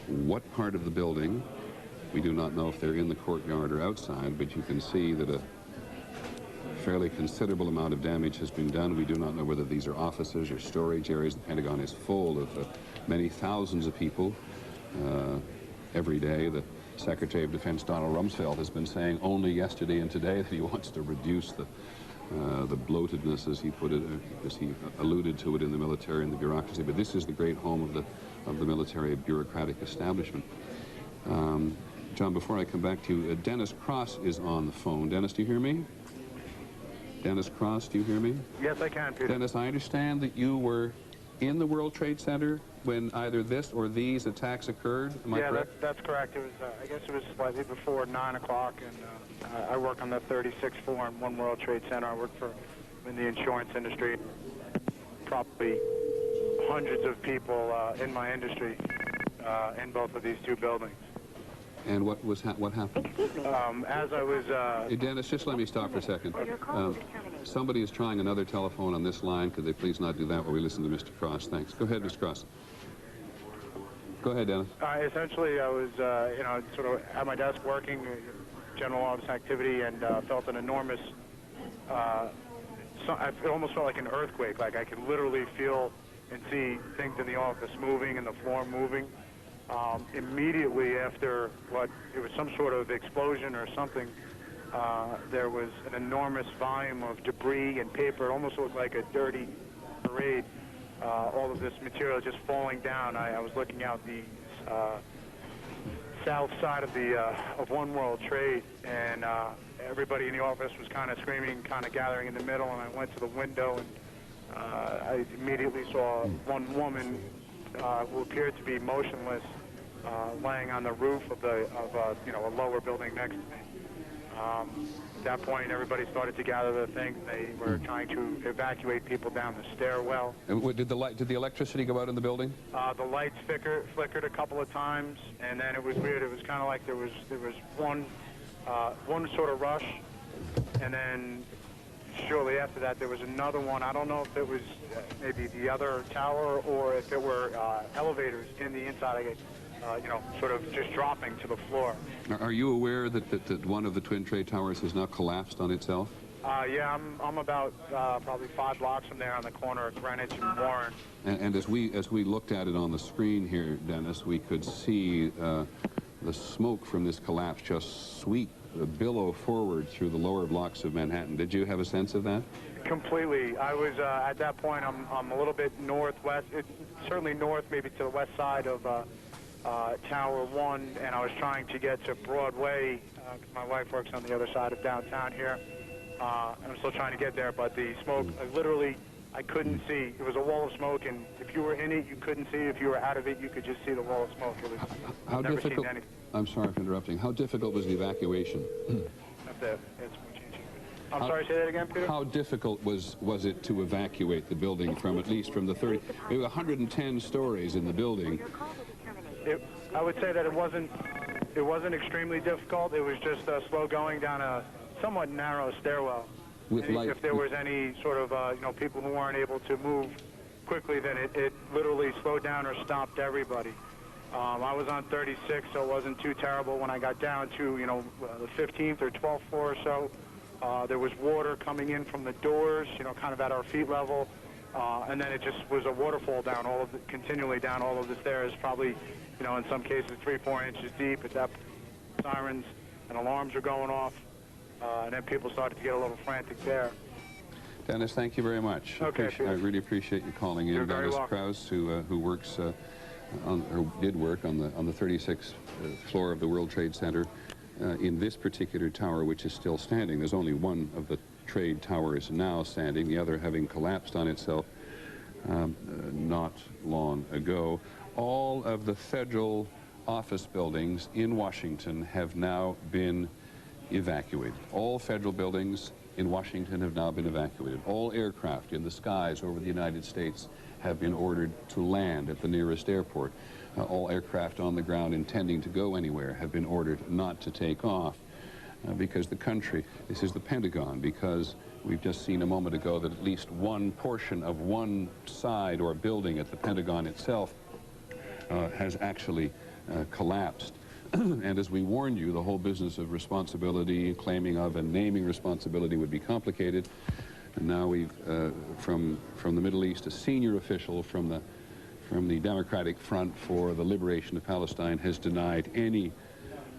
what part of the building. We do not know if they're in the courtyard or outside, but you can see that a fairly considerable amount of damage has been done. We do not know whether these are offices or storage areas. The Pentagon is full of many thousands of people every day. The Secretary of Defense, Donald Rumsfeld, has been saying only yesterday and today that he wants to reduce the bloatedness, as he put it, as he alluded to it in the military and the bureaucracy. But this is the great home of the military bureaucratic establishment. John, before I come back to you, Dennis Cross is on the phone. Dennis, do you hear me? Dennis Cross, do you hear me? Yes, I can, Peter. Dennis, I understand that you were in the World Trade Center when either this or these attacks occurred. Am I correct? That's correct. It was, I guess it was slightly before 9 o'clock, and I work on the 36th floor in One World Trade Center. I work in the insurance industry. Probably hundreds of people in my industry in both of these two buildings. And what happened? As I was... Hey, Dennis, just let me stop for a second. Somebody is trying another telephone on this line. Could they please not do that while we listen to Mr. Cross? Thanks. Go ahead, Mr. Cross. Go ahead, Dennis. Essentially, I was, sort of at my desk working, general office activity, and felt an enormous... it almost felt like an earthquake. Like I could literally feel and see things in the office moving and the floor moving. Immediately after it was some sort of explosion or something, there was an enormous volume of debris and paper. It almost looked like a dirty parade. All of this material just falling down. I was looking out the south side of One World Trade, and everybody in the office was kind of screaming, kind of gathering in the middle, and I went to the window, and I immediately saw one woman who appeared to be motionless, laying on the roof of a lower building next to me. At that point, everybody started to gather their things. They were trying to evacuate people down the stairwell. And did the electricity go out in the building? The lights flickered a couple of times, and then it was weird. It was kind of like there was one sort of rush, and then shortly after that there was another one. I don't know if it was maybe the other tower or if it were elevators in the inside. Sort of just dropping to the floor. Are you aware that one of the Twin Trade Towers has now collapsed on itself? Yeah, I'm about probably 5 blocks from there on the corner of Greenwich and Mourn. And as we looked at it on the screen here, Dennis, we could see the smoke from this collapse just sweep, billow forward through the lower blocks of Manhattan. Did you have a sense of that? Completely. I was at that point. I'm a little bit northwest. Certainly north, maybe to the west side of Tower 1, and I was trying to get to Broadway. My wife works on the other side of downtown here. I'm still trying to get there, but the smoke, I couldn't see. It was a wall of smoke, and if you were in it, you couldn't see. If you were out of it, you could just see the wall of smoke. It was, how never difficult? Seen anything. I'm sorry for interrupting. How difficult was the evacuation? I'm sorry, say that again, Peter? How difficult was it to evacuate the building from at least from the 30? There were 110 stories in the building. I would say that it wasn't extremely difficult. It was just slow going down a somewhat narrow stairwell. With light. If there was any sort of people who weren't able to move quickly, then it literally slowed down or stopped everybody. I was on 36, so it wasn't too terrible. When I got down to the 15th or 12th floor or so, there was water coming in from the doors, kind of at our feet level. And then it just was a waterfall down continually down all of the stairs, probably, in some cases 3-4 inches deep. At that point, sirens and alarms were going off, and then people started to get a little frantic there. Dennis, thank you very much. Okay, I really appreciate you calling in. You're very Dennis welcome. Krause, who works or did work on the 36th floor of the World Trade Center in this particular tower, which is still standing. There's only one of the trade towers now standing, the other having collapsed on itself not long ago. all of the federal office buildings in Washington have now been evacuated. All federal buildings in Washington have now been evacuated. All aircraft in the skies over the United States have been ordered to land at the nearest airport. All aircraft on the ground intending to go anywhere have been ordered not to take off because the country, this is the Pentagon, because we've just seen a moment ago that at least one portion of one side or building at the Pentagon itself has actually collapsed. And as we warned you, the whole business of responsibility, claiming of and naming responsibility would be complicated. And now we've, from the Middle East, a senior official from the Democratic Front for the Liberation of Palestine has denied any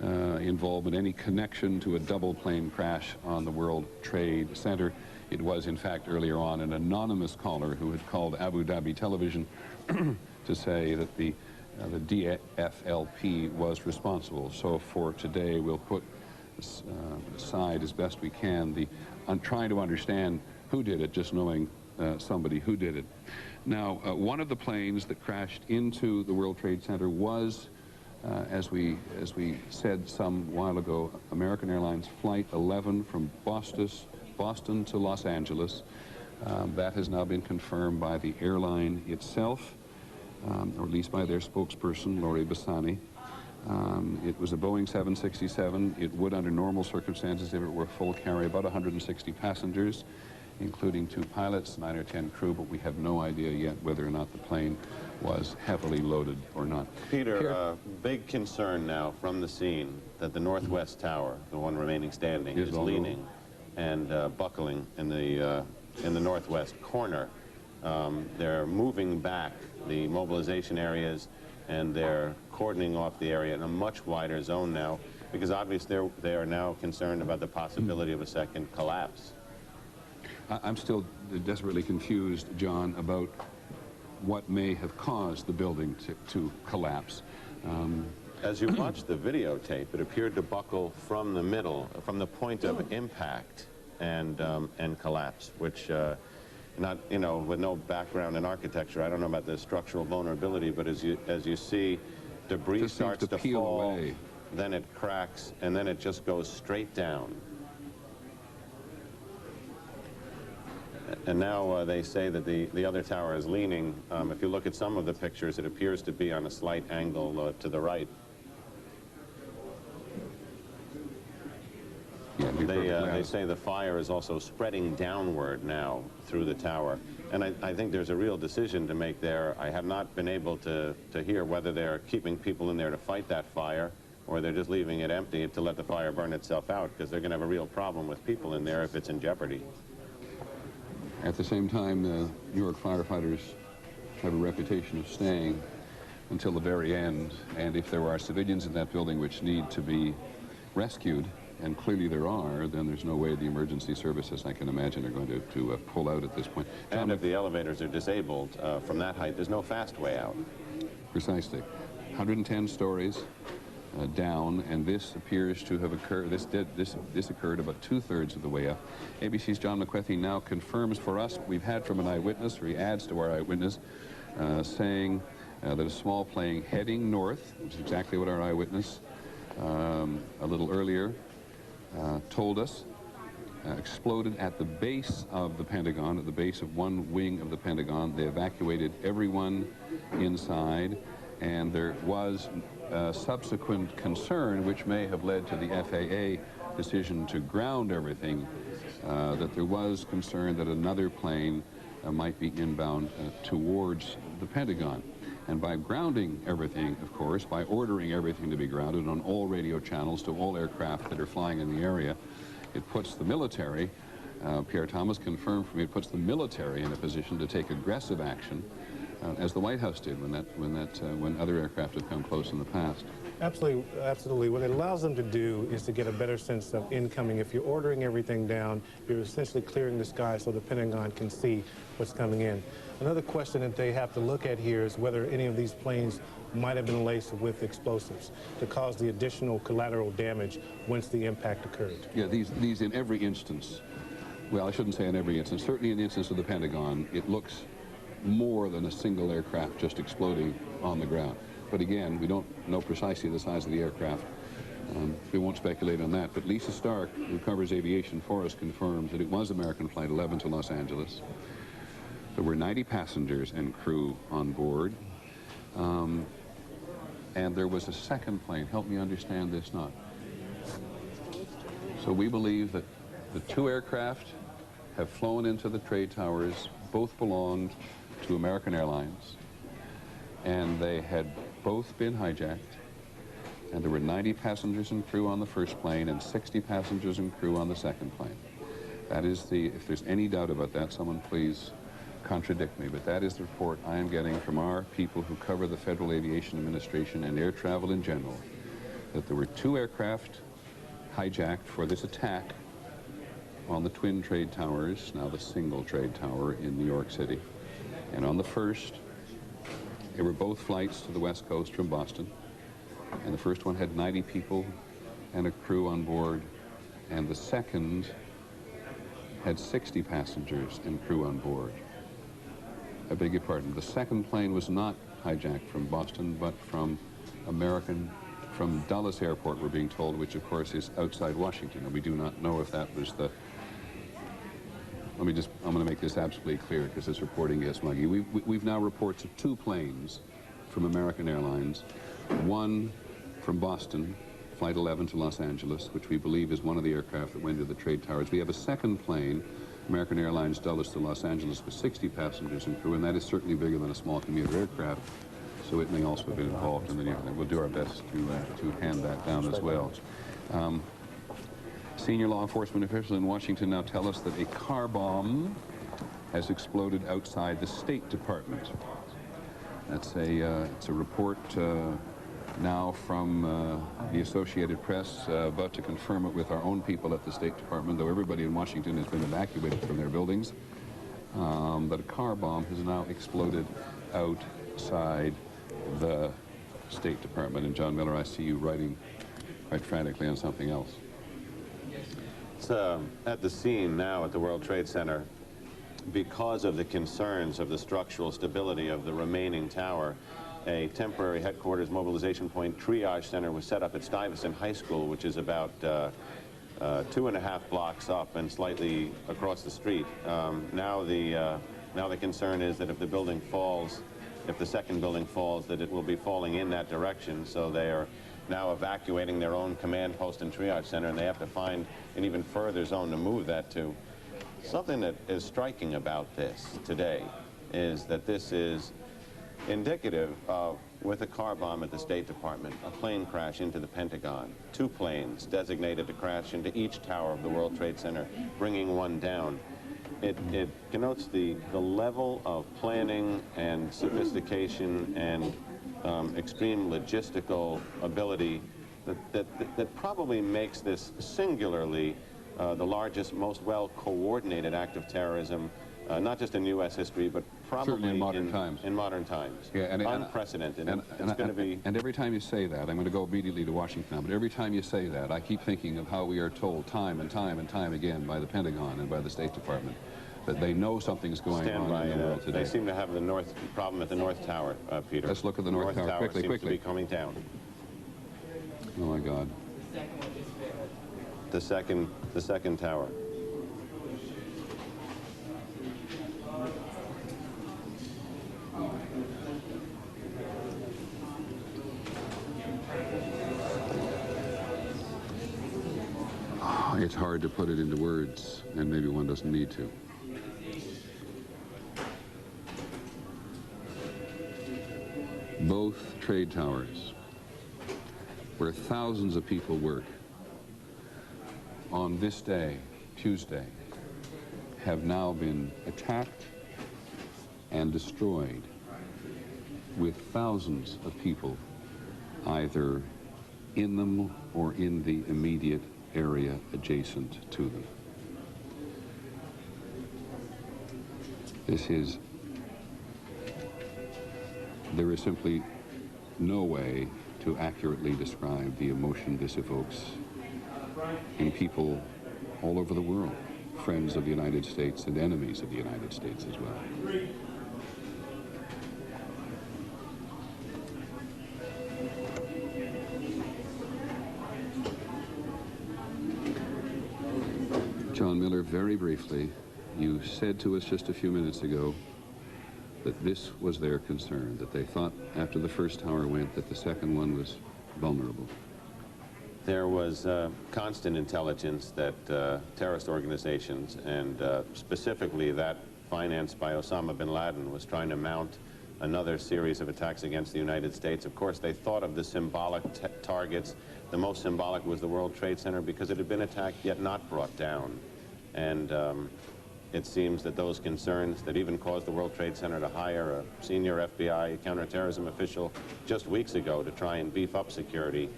involvement, any connection to a double plane crash on the World Trade Center. It was, in fact, earlier on an anonymous caller who had called Abu Dhabi television to say that the DFLP was responsible. So for today, we'll put aside as best we can trying to understand who did it, just knowing somebody who did it. Now, one of the planes that crashed into the World Trade Center was, as we said some while ago, American Airlines Flight 11 from Boston to Los Angeles. That has now been confirmed by the airline itself, or at least by their spokesperson, Lori Bassani. It was a Boeing 767. It would, under normal circumstances, if it were full, carry about 160 passengers, including 2 pilots, 9 or 10 crew, but we have no idea yet whether or not the plane was heavily loaded or not. Peter, big concern now from the scene that the Northwest Tower, the one remaining standing, is leaning and buckling in the northwest corner. They're moving back the mobilization areas, and they're cordoning off the area in a much wider zone now, because obviously they are now concerned about the possibility of a second collapse. I'm still desperately confused, John, about what may have caused the building to collapse. As you watch the videotape, it appeared to buckle from the middle, from the point of impact and collapse, which not, you know, with no background in architecture, I don't know about the structural vulnerability, but as you see, debris starts to fall away. Then it cracks, and then it just goes straight down. And now they say that the other tower is leaning. If you look at some of the pictures, it appears to be on a slight angle to the right. They say the fire is also spreading downward now through the tower. And I think there's a real decision to make there. I have not been able to hear whether they're keeping people in there to fight that fire, or they're just leaving it empty to let the fire burn itself out, because they're going to have a real problem with people in there if it's in jeopardy. At the same time, New York firefighters have a reputation of staying until the very end, and if there are civilians in that building which need to be rescued, and clearly there are, then there's no way the emergency services, I can imagine, are going to pull out at this point. And if the elevators are disabled from that height, there's no fast way out. Precisely. 110 stories down, and this appears to have occurred, this occurred about 2/3 of the way up. ABC's John McWethy now confirms for us what we've had from an eyewitness, or he adds to our eyewitness, saying that a small plane heading north, which is exactly what our eyewitness a little earlier told us, exploded at the base of the Pentagon, at the base of one wing of the Pentagon. They evacuated everyone inside, and there was subsequent concern, which may have led to the FAA decision to ground everything, that there was concern that another plane might be inbound towards the Pentagon. And by grounding everything, of course, by ordering everything to be grounded on all radio channels to all aircraft that are flying in the area, it puts the military, Pierre Thomas confirmed for me, it puts the military in a position to take aggressive action, as the White House did when other aircraft have come close in the past. Absolutely, absolutely. What it allows them to do is to get a better sense of incoming. If you're ordering everything down, you're essentially clearing the sky so the Pentagon can see what's coming in. Another question that they have to look at here is whether any of these planes might have been laced with explosives to cause the additional collateral damage once the impact occurred. Yeah, these in every instance, well, I shouldn't say in every instance, certainly in the instance of the Pentagon, it looks more than a single aircraft just exploding on the ground. But again, we don't know precisely the size of the aircraft. We won't speculate on that. But Lisa Stark, who covers aviation for us, confirms that it was American Flight 11 to Los Angeles. There were 90 passengers and crew on board. And there was a second plane. Help me understand this now. So we believe that the two aircraft have flown into the trade towers. Both belonged to American Airlines. And they had both been hijacked. And there were 90 passengers and crew on the first plane and 60 passengers and crew on the second plane. That is the, if there's any doubt about that, someone please contradict me, but that is the report I am getting from our people who cover the Federal Aviation Administration and air travel in general, that there were two aircraft hijacked for this attack on the twin trade towers, now the single trade tower in New York City. And on the first, they were both flights to the West Coast from Boston. And the first one had 90 people and a crew on board, and the second had 60 passengers and crew on board. I beg your pardon. The second plane was not hijacked from Boston, but from Dulles Airport, we're being told, which of course is outside Washington, and we do not know if that was the... I'm going to make this absolutely clear because this reporting gets muggy. We've now reports of two planes from American Airlines, one from Boston, Flight 11 to Los Angeles, which we believe is one of the aircraft that went to the trade towers. We have a second plane, American Airlines Dulles to Los Angeles, with 60 passengers and crew, and that is certainly bigger than a small commuter aircraft, so it may also have been involved in the near. We'll do our best to hand that down as well. Senior law enforcement officials in Washington now tell us that a car bomb has exploded outside the State Department. That's it's a report now from the Associated Press, about to confirm it with our own people at the State Department, though everybody in Washington has been evacuated from their buildings, that a car bomb has now exploded outside the State Department. And John Miller, I see you writing quite frantically on something else. It's at the scene now at the World Trade Center. Because of the concerns of the structural stability of the remaining tower, a temporary headquarters mobilization point triage center was set up at Stuyvesant High School, which is about 2.5 blocks up and slightly across the street. Now the concern is that if the building falls, if the second building falls, that it will be falling in that direction. So they are now evacuating their own command post and triage center, and they have to find an even further zone to move that to. Something that is striking about this today is that this is indicative of, with a car bomb at the State Department, a plane crash into the Pentagon, two planes designated to crash into each tower of the World Trade Center, bringing one down. It connotes the level of planning and sophistication and extreme logistical ability that probably makes this singularly the largest, most well-coordinated act of terrorism, not just in U.S. history, but probably in modern times. In modern times. Yeah, unprecedented. It's going to be... And every time you say that, I'm going to go immediately to Washington now, but every time you say that, I keep thinking of how we are told time and time and time again by the Pentagon and by the State Department that they know something's going on in the world today. They seem to have the problem at the North Tower, Peter. Let's look at the North Tower quickly. Seems to be coming down. Oh my God. The second tower. It's hard to put it into words, and maybe one doesn't need to. Both trade towers, where thousands of people work, on this day, Tuesday, have now been attacked and destroyed, with thousands of people either in them or in the immediate area adjacent to them. There is simply no way to accurately describe the emotion this evokes in people all over the world, friends of the United States and enemies of the United States as well. Sir, very briefly, you said to us just a few minutes ago that this was their concern, that they thought after the first tower went that the second one was vulnerable. There was constant intelligence that terrorist organizations, and specifically that financed by Osama bin Laden, was trying to mount another series of attacks against the United States. Of course, they thought of the symbolic targets. The most symbolic was the World Trade Center because it had been attacked yet not brought down. And it seems that those concerns that even caused the World Trade Center to hire a senior FBI counterterrorism official just weeks ago to try and beef up security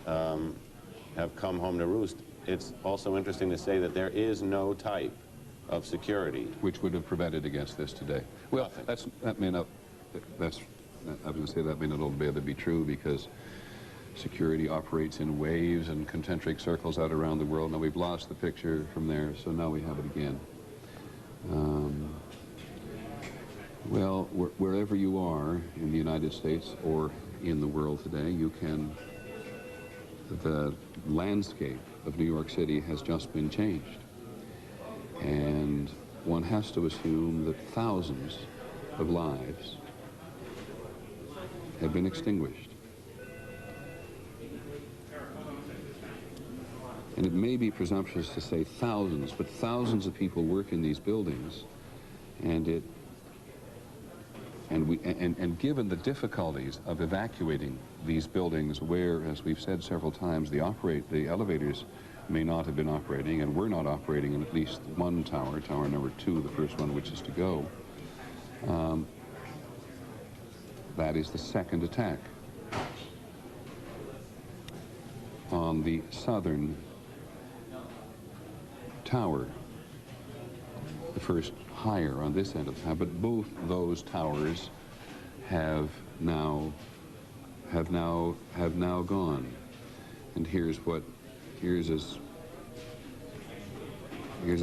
have come home to roost. It's also interesting to say that there is no type of security which would have prevented against this today. Well, that may not, I was going to say that may not all be able to be true, because security operates in waves and concentric circles out around the world. Now we've lost the picture from there, so now we have it again. Well, wherever you are in the United States or in the world today, you can, the landscape of New York City has just been changed. And one has to assume that thousands of lives have been extinguished. And it may be presumptuous to say thousands, but thousands of people work in these buildings, and given the difficulties of evacuating these buildings, where, as we've said several times, the elevators may not have been operating, and were not operating in at least one tower, tower number 2, the first one which is to go. That is the second attack on the southern tower, the first higher on this end of town, but both those towers have now gone. And here's a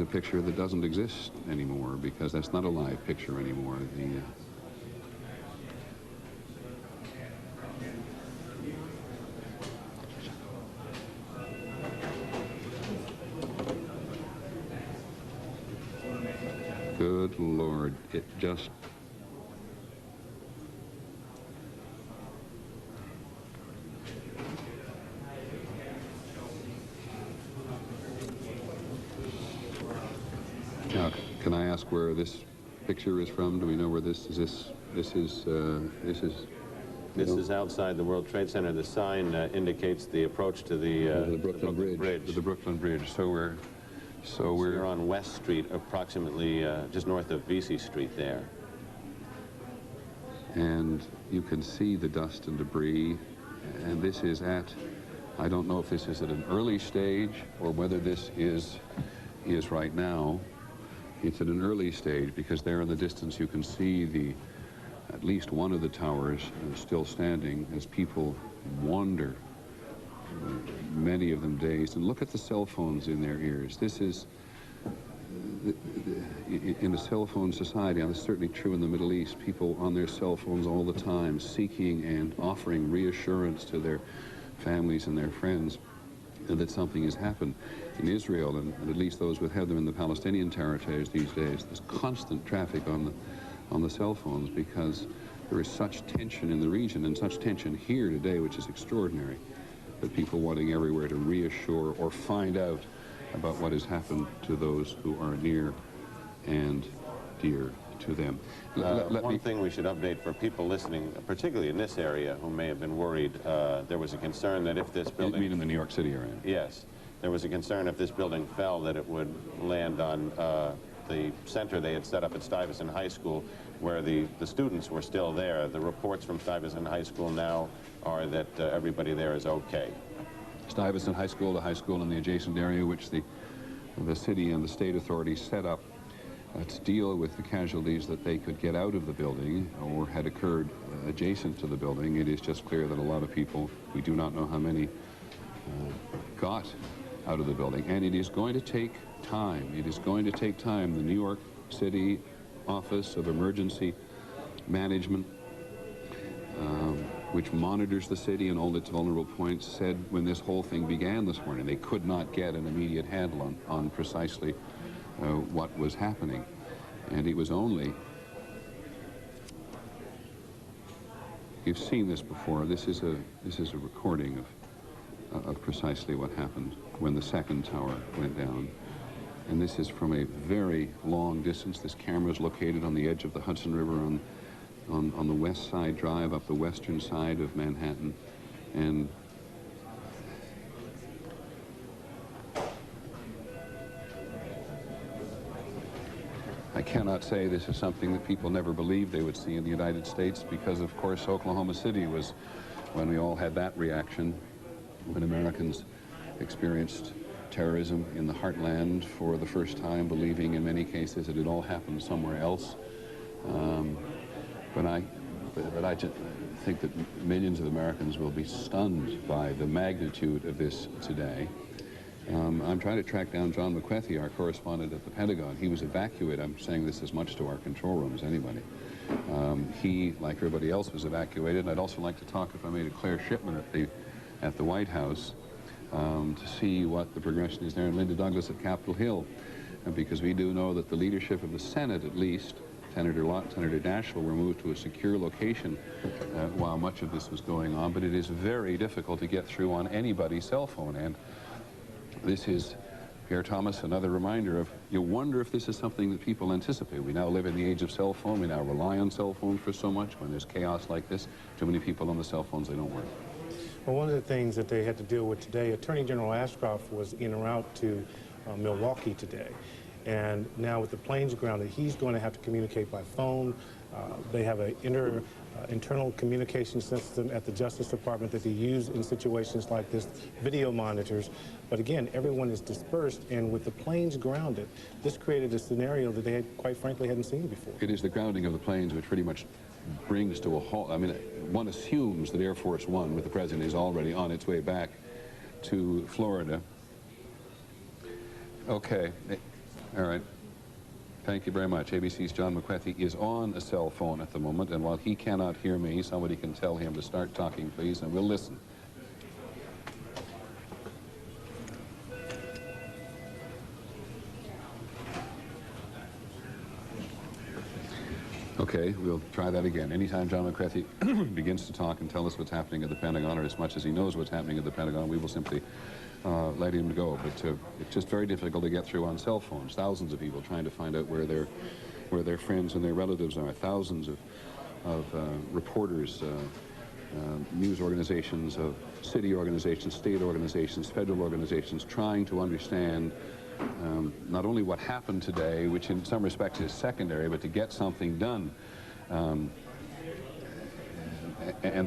picture that doesn't exist anymore, because that's not a live picture anymore. Good Lord, it just... Now, can I ask where this picture is from? Do we know where this is? This is outside the World Trade Center. The sign indicates the approach to the Brooklyn Bridge. To the Brooklyn Bridge. So we're on West Street, approximately just north of Vesey Street there. And you can see the dust and debris, and this is at, I don't know if this is at an early stage or whether this is right now. It's at an early stage, because there in the distance you can see at least one of the towers still standing as people wander, many of them dazed. And look at the cell phones in their ears. This is, in a cell phone society, and it's certainly true in the Middle East, people on their cell phones all the time, seeking and offering reassurance to their families and their friends that something has happened. In Israel, and at least those who have them in the Palestinian territories these days, there's constant traffic on the cell phones, because there is such tension in the region, and such tension here today, which is extraordinary, that people wanting everywhere to reassure or find out about what has happened to those who are near and dear to them. One thing we should update for people listening, particularly in this area, who may have been worried, there was a concern that if this building... You mean in the New York City area? Yes. There was a concern if this building fell that it would land on the center they had set up at Stuyvesant High School, where the students were still there. The reports from Stuyvesant High School now are that everybody there is okay. Stuyvesant High School, the high school in the adjacent area, which the city and the state authorities set up to deal with the casualties that they could get out of the building or had occurred adjacent to the building. It is just clear that a lot of people, we do not know how many, got out of the building. And it is going to take time. It is going to take time. The New York City Office of Emergency Management, which monitors the city and all its vulnerable points, said when this whole thing began this morning, they could not get an immediate handle on precisely what was happening. And it was only, you've seen this before, this is a recording of precisely what happened when the second tower went down. And this is from a very long distance. This camera is located on the edge of the Hudson River on the West Side Drive, up the western side of Manhattan. And I cannot say this is something that people never believed they would see in the United States, because, of course, Oklahoma City was when we all had that reaction, when Americans experienced terrorism in the heartland for the first time, believing in many cases that it all happened somewhere else. But I just think that millions of Americans will be stunned by the magnitude of this today. I'm trying to track down John McWethy, our correspondent at the Pentagon. He was evacuated. I'm saying this as much to our control room as anybody. He, like everybody else, was evacuated. I'd also like to talk, if I may, to Claire Shipman at the White House to see what the progression is there, and Linda Douglas at Capitol Hill, because we do know that the leadership of the Senate, at least, Senator Lott, Senator Dashville, were moved to a secure location while much of this was going on, but it is very difficult to get through on anybody's cell phone. And this is, Pierre Thomas, another reminder of, you wonder if this is something that people anticipate. We now live in the age of cell phone. We now rely on cell phones for so much. When there's chaos like this, too many people on the cell phones, they don't work. Well, one of the things that they had to deal with today, Attorney General Ashcroft was en route to Milwaukee today. And now with the planes grounded, he's going to have to communicate by phone. They have an internal communication system at the Justice Department that they use in situations like this, video monitors. But again, everyone is dispersed, and with the planes grounded, this created a scenario that they had, quite frankly, hadn't seen before. It is the grounding of the planes which pretty much brings to a halt. I mean, one assumes that Air Force One, with the president, is already on its way back to Florida. Okay. All right. Thank you very much. ABC's John McWethy is on a cell phone at the moment, and while he cannot hear me, somebody can tell him to start talking, please, and we'll listen. Okay, we'll try that again. Anytime John McWethy begins to talk and tell us what's happening at the Pentagon, or as much as he knows what's happening at the Pentagon, we will simply let him go. But it's just very difficult to get through on cell phones. Thousands of people trying to find out where their friends and their relatives are. Thousands of reporters, news organizations, of city organizations, state organizations, federal organizations, trying to understand not only what happened today, which in some respects is secondary, but to get something done. And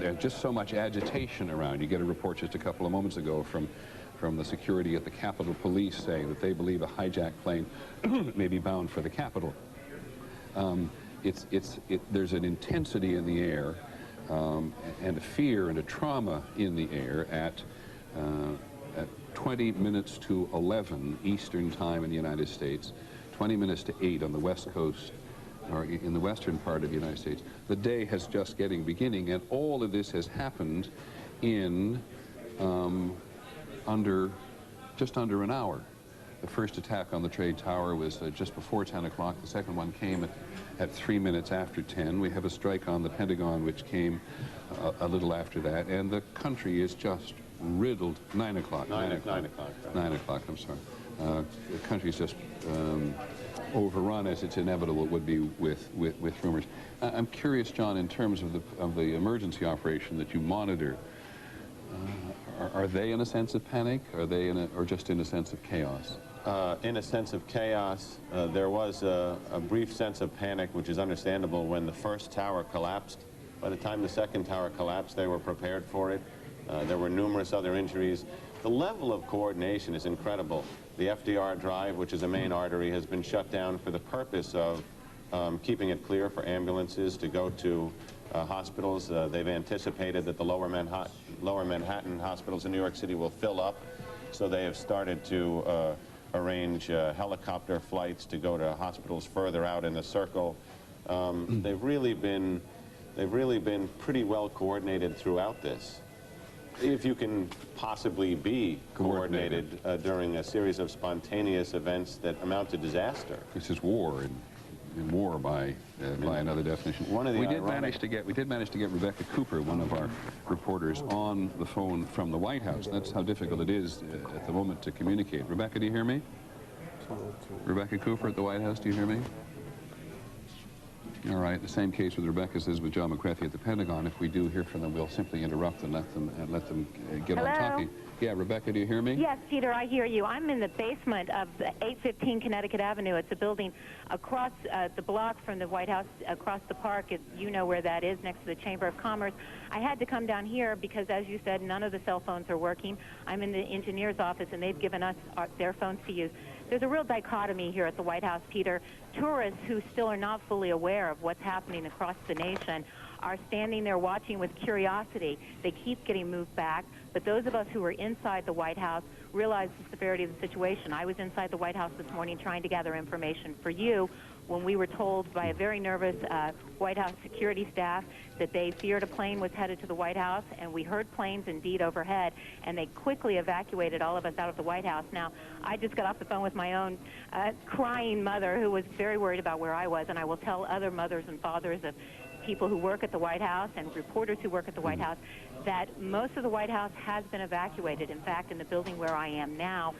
there's just so much agitation around. You get a report just a couple of moments ago from the security at the Capitol Police saying that they believe a hijacked plane may be bound for the Capitol. There's an intensity in the air and a fear and a trauma in the air at 20 minutes to 11 Eastern time in the United States, 20 minutes to 8 on the West Coast, or in the western part of the United States. The day has just beginning, and all of this has happened in just under an hour. The first attack on the Trade Tower was just before 10 o'clock. The second one came at 3 minutes after 10. We have a strike on the Pentagon, which came a little after that, and the country is just riddled. 9 o'clock. 9 o'clock. 9 o'clock, I'm sorry. The country's just overrun, as it's inevitable it would be with rumors. I'm curious, John, in terms of the emergency operation that you monitor, are they in a sense of panic? Are they or just in a sense of chaos? In a sense of chaos. There was a brief sense of panic, which is understandable when the first tower collapsed. By the time the second tower collapsed, they were prepared for it. There were numerous other injuries. The level of coordination is incredible. The FDR Drive, which is a main artery, has been shut down for the purpose of keeping it clear for ambulances to go to hospitals. They've anticipated that the lower Manhattan hospitals in New York City will fill up, so they have started to arrange helicopter flights to go to hospitals further out in the circle. They've really been pretty well coordinated throughout this. if you can possibly be coordinated during a series of spontaneous events that amount to disaster. This is war, and war by another definition. We did manage to get Rebecca Cooper, one of our reporters, on the phone from the White House. That's how difficult it is at the moment to communicate. Rebecca, do you hear me? Rebecca Cooper at the White House, do you hear me? All right, the same case with Rebecca as with John McCarthy at the Pentagon. If we do hear from them, we'll simply interrupt and let them get on talking. Yeah, Rebecca, do you hear me? Yes, Peter, I hear you. I'm in the basement of the 815 Connecticut Avenue. It's a building across the block from the White House, across the park. You know where that is, next to the Chamber of Commerce. I had to come down here because, as you said, none of the cell phones are working. I'm in the engineer's office, and they've given us their phones to use. There's a real dichotomy here at the White House, Peter. Tourists who still are not fully aware of what's happening across the nation are standing there watching with curiosity. They keep getting moved back, but those of us who are inside the White House realize the severity of the situation. I was inside the White House this morning trying to gather information for you when we were told by a very nervous White House security staff that they feared a plane was headed to the White House, and we heard planes indeed overhead, and they quickly evacuated all of us out of the White House. Now, I just got off the phone with my own crying mother who was very worried about where I was, and I will tell other mothers and fathers of people who work at the White House and reporters who work at the White House that most of the White House has been evacuated. In fact, in the building where I am now,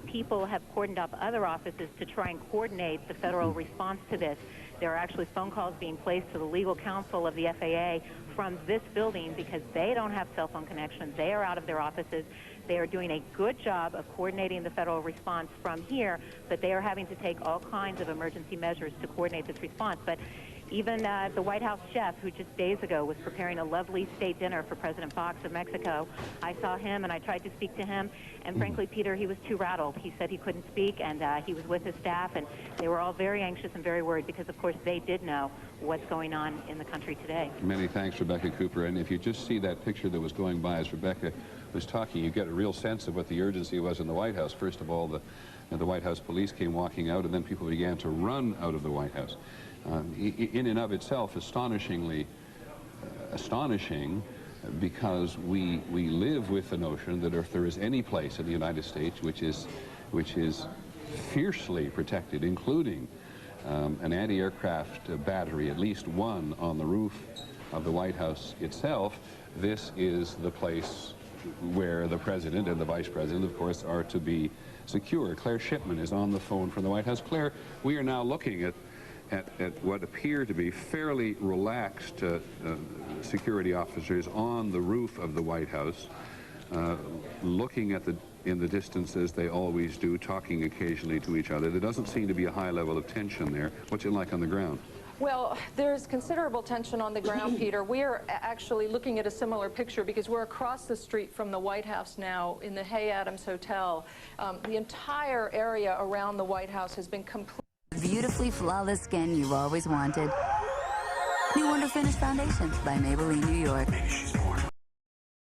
people have cordoned up other offices to try and coordinate the federal response to this. There are actually phone calls being placed to the legal counsel of the FAA from this building because they don't have cell phone connections. They are out of their offices. They are doing a good job of coordinating the federal response from here, but they are having to take all kinds of emergency measures to coordinate this response. But even the White House chef, who just days ago was preparing a lovely state dinner for President Fox of Mexico, I saw him and I tried to speak to him, and frankly, Peter, he was too rattled. He said he couldn't speak, and he was with his staff, and they were all very anxious and very worried because, of course, they did know what's going on in the country today. Many thanks, Rebecca Cooper. And if you just see that picture that was going by as Rebecca was talking, you get a real sense of what the urgency was in the White House. First of all, the White House police came walking out, and then people began to run out of the White House. In and of itself, astonishingly astonishing, because we live with the notion that if there is any place in the United States which is fiercely protected, including an anti-aircraft battery, at least one on the roof of the White House itself, this is the place where the President and the Vice President, of course, are to be secure. Claire Shipman is on the phone from the White House. Claire, we are now looking at what appear to be fairly relaxed security officers on the roof of the White House, looking at in the distance as they always do, talking occasionally to each other. There doesn't seem to be a high level of tension there. What's it like on the ground? Well, there's considerable tension on the ground, Peter. We are actually looking at a similar picture because we're across the street from the White House now in the Hay Adams Hotel. The entire area around the White House has been completely... Beautifully flawless skin you've always wanted. New Wonder Finish Foundation by Maybelline, New York.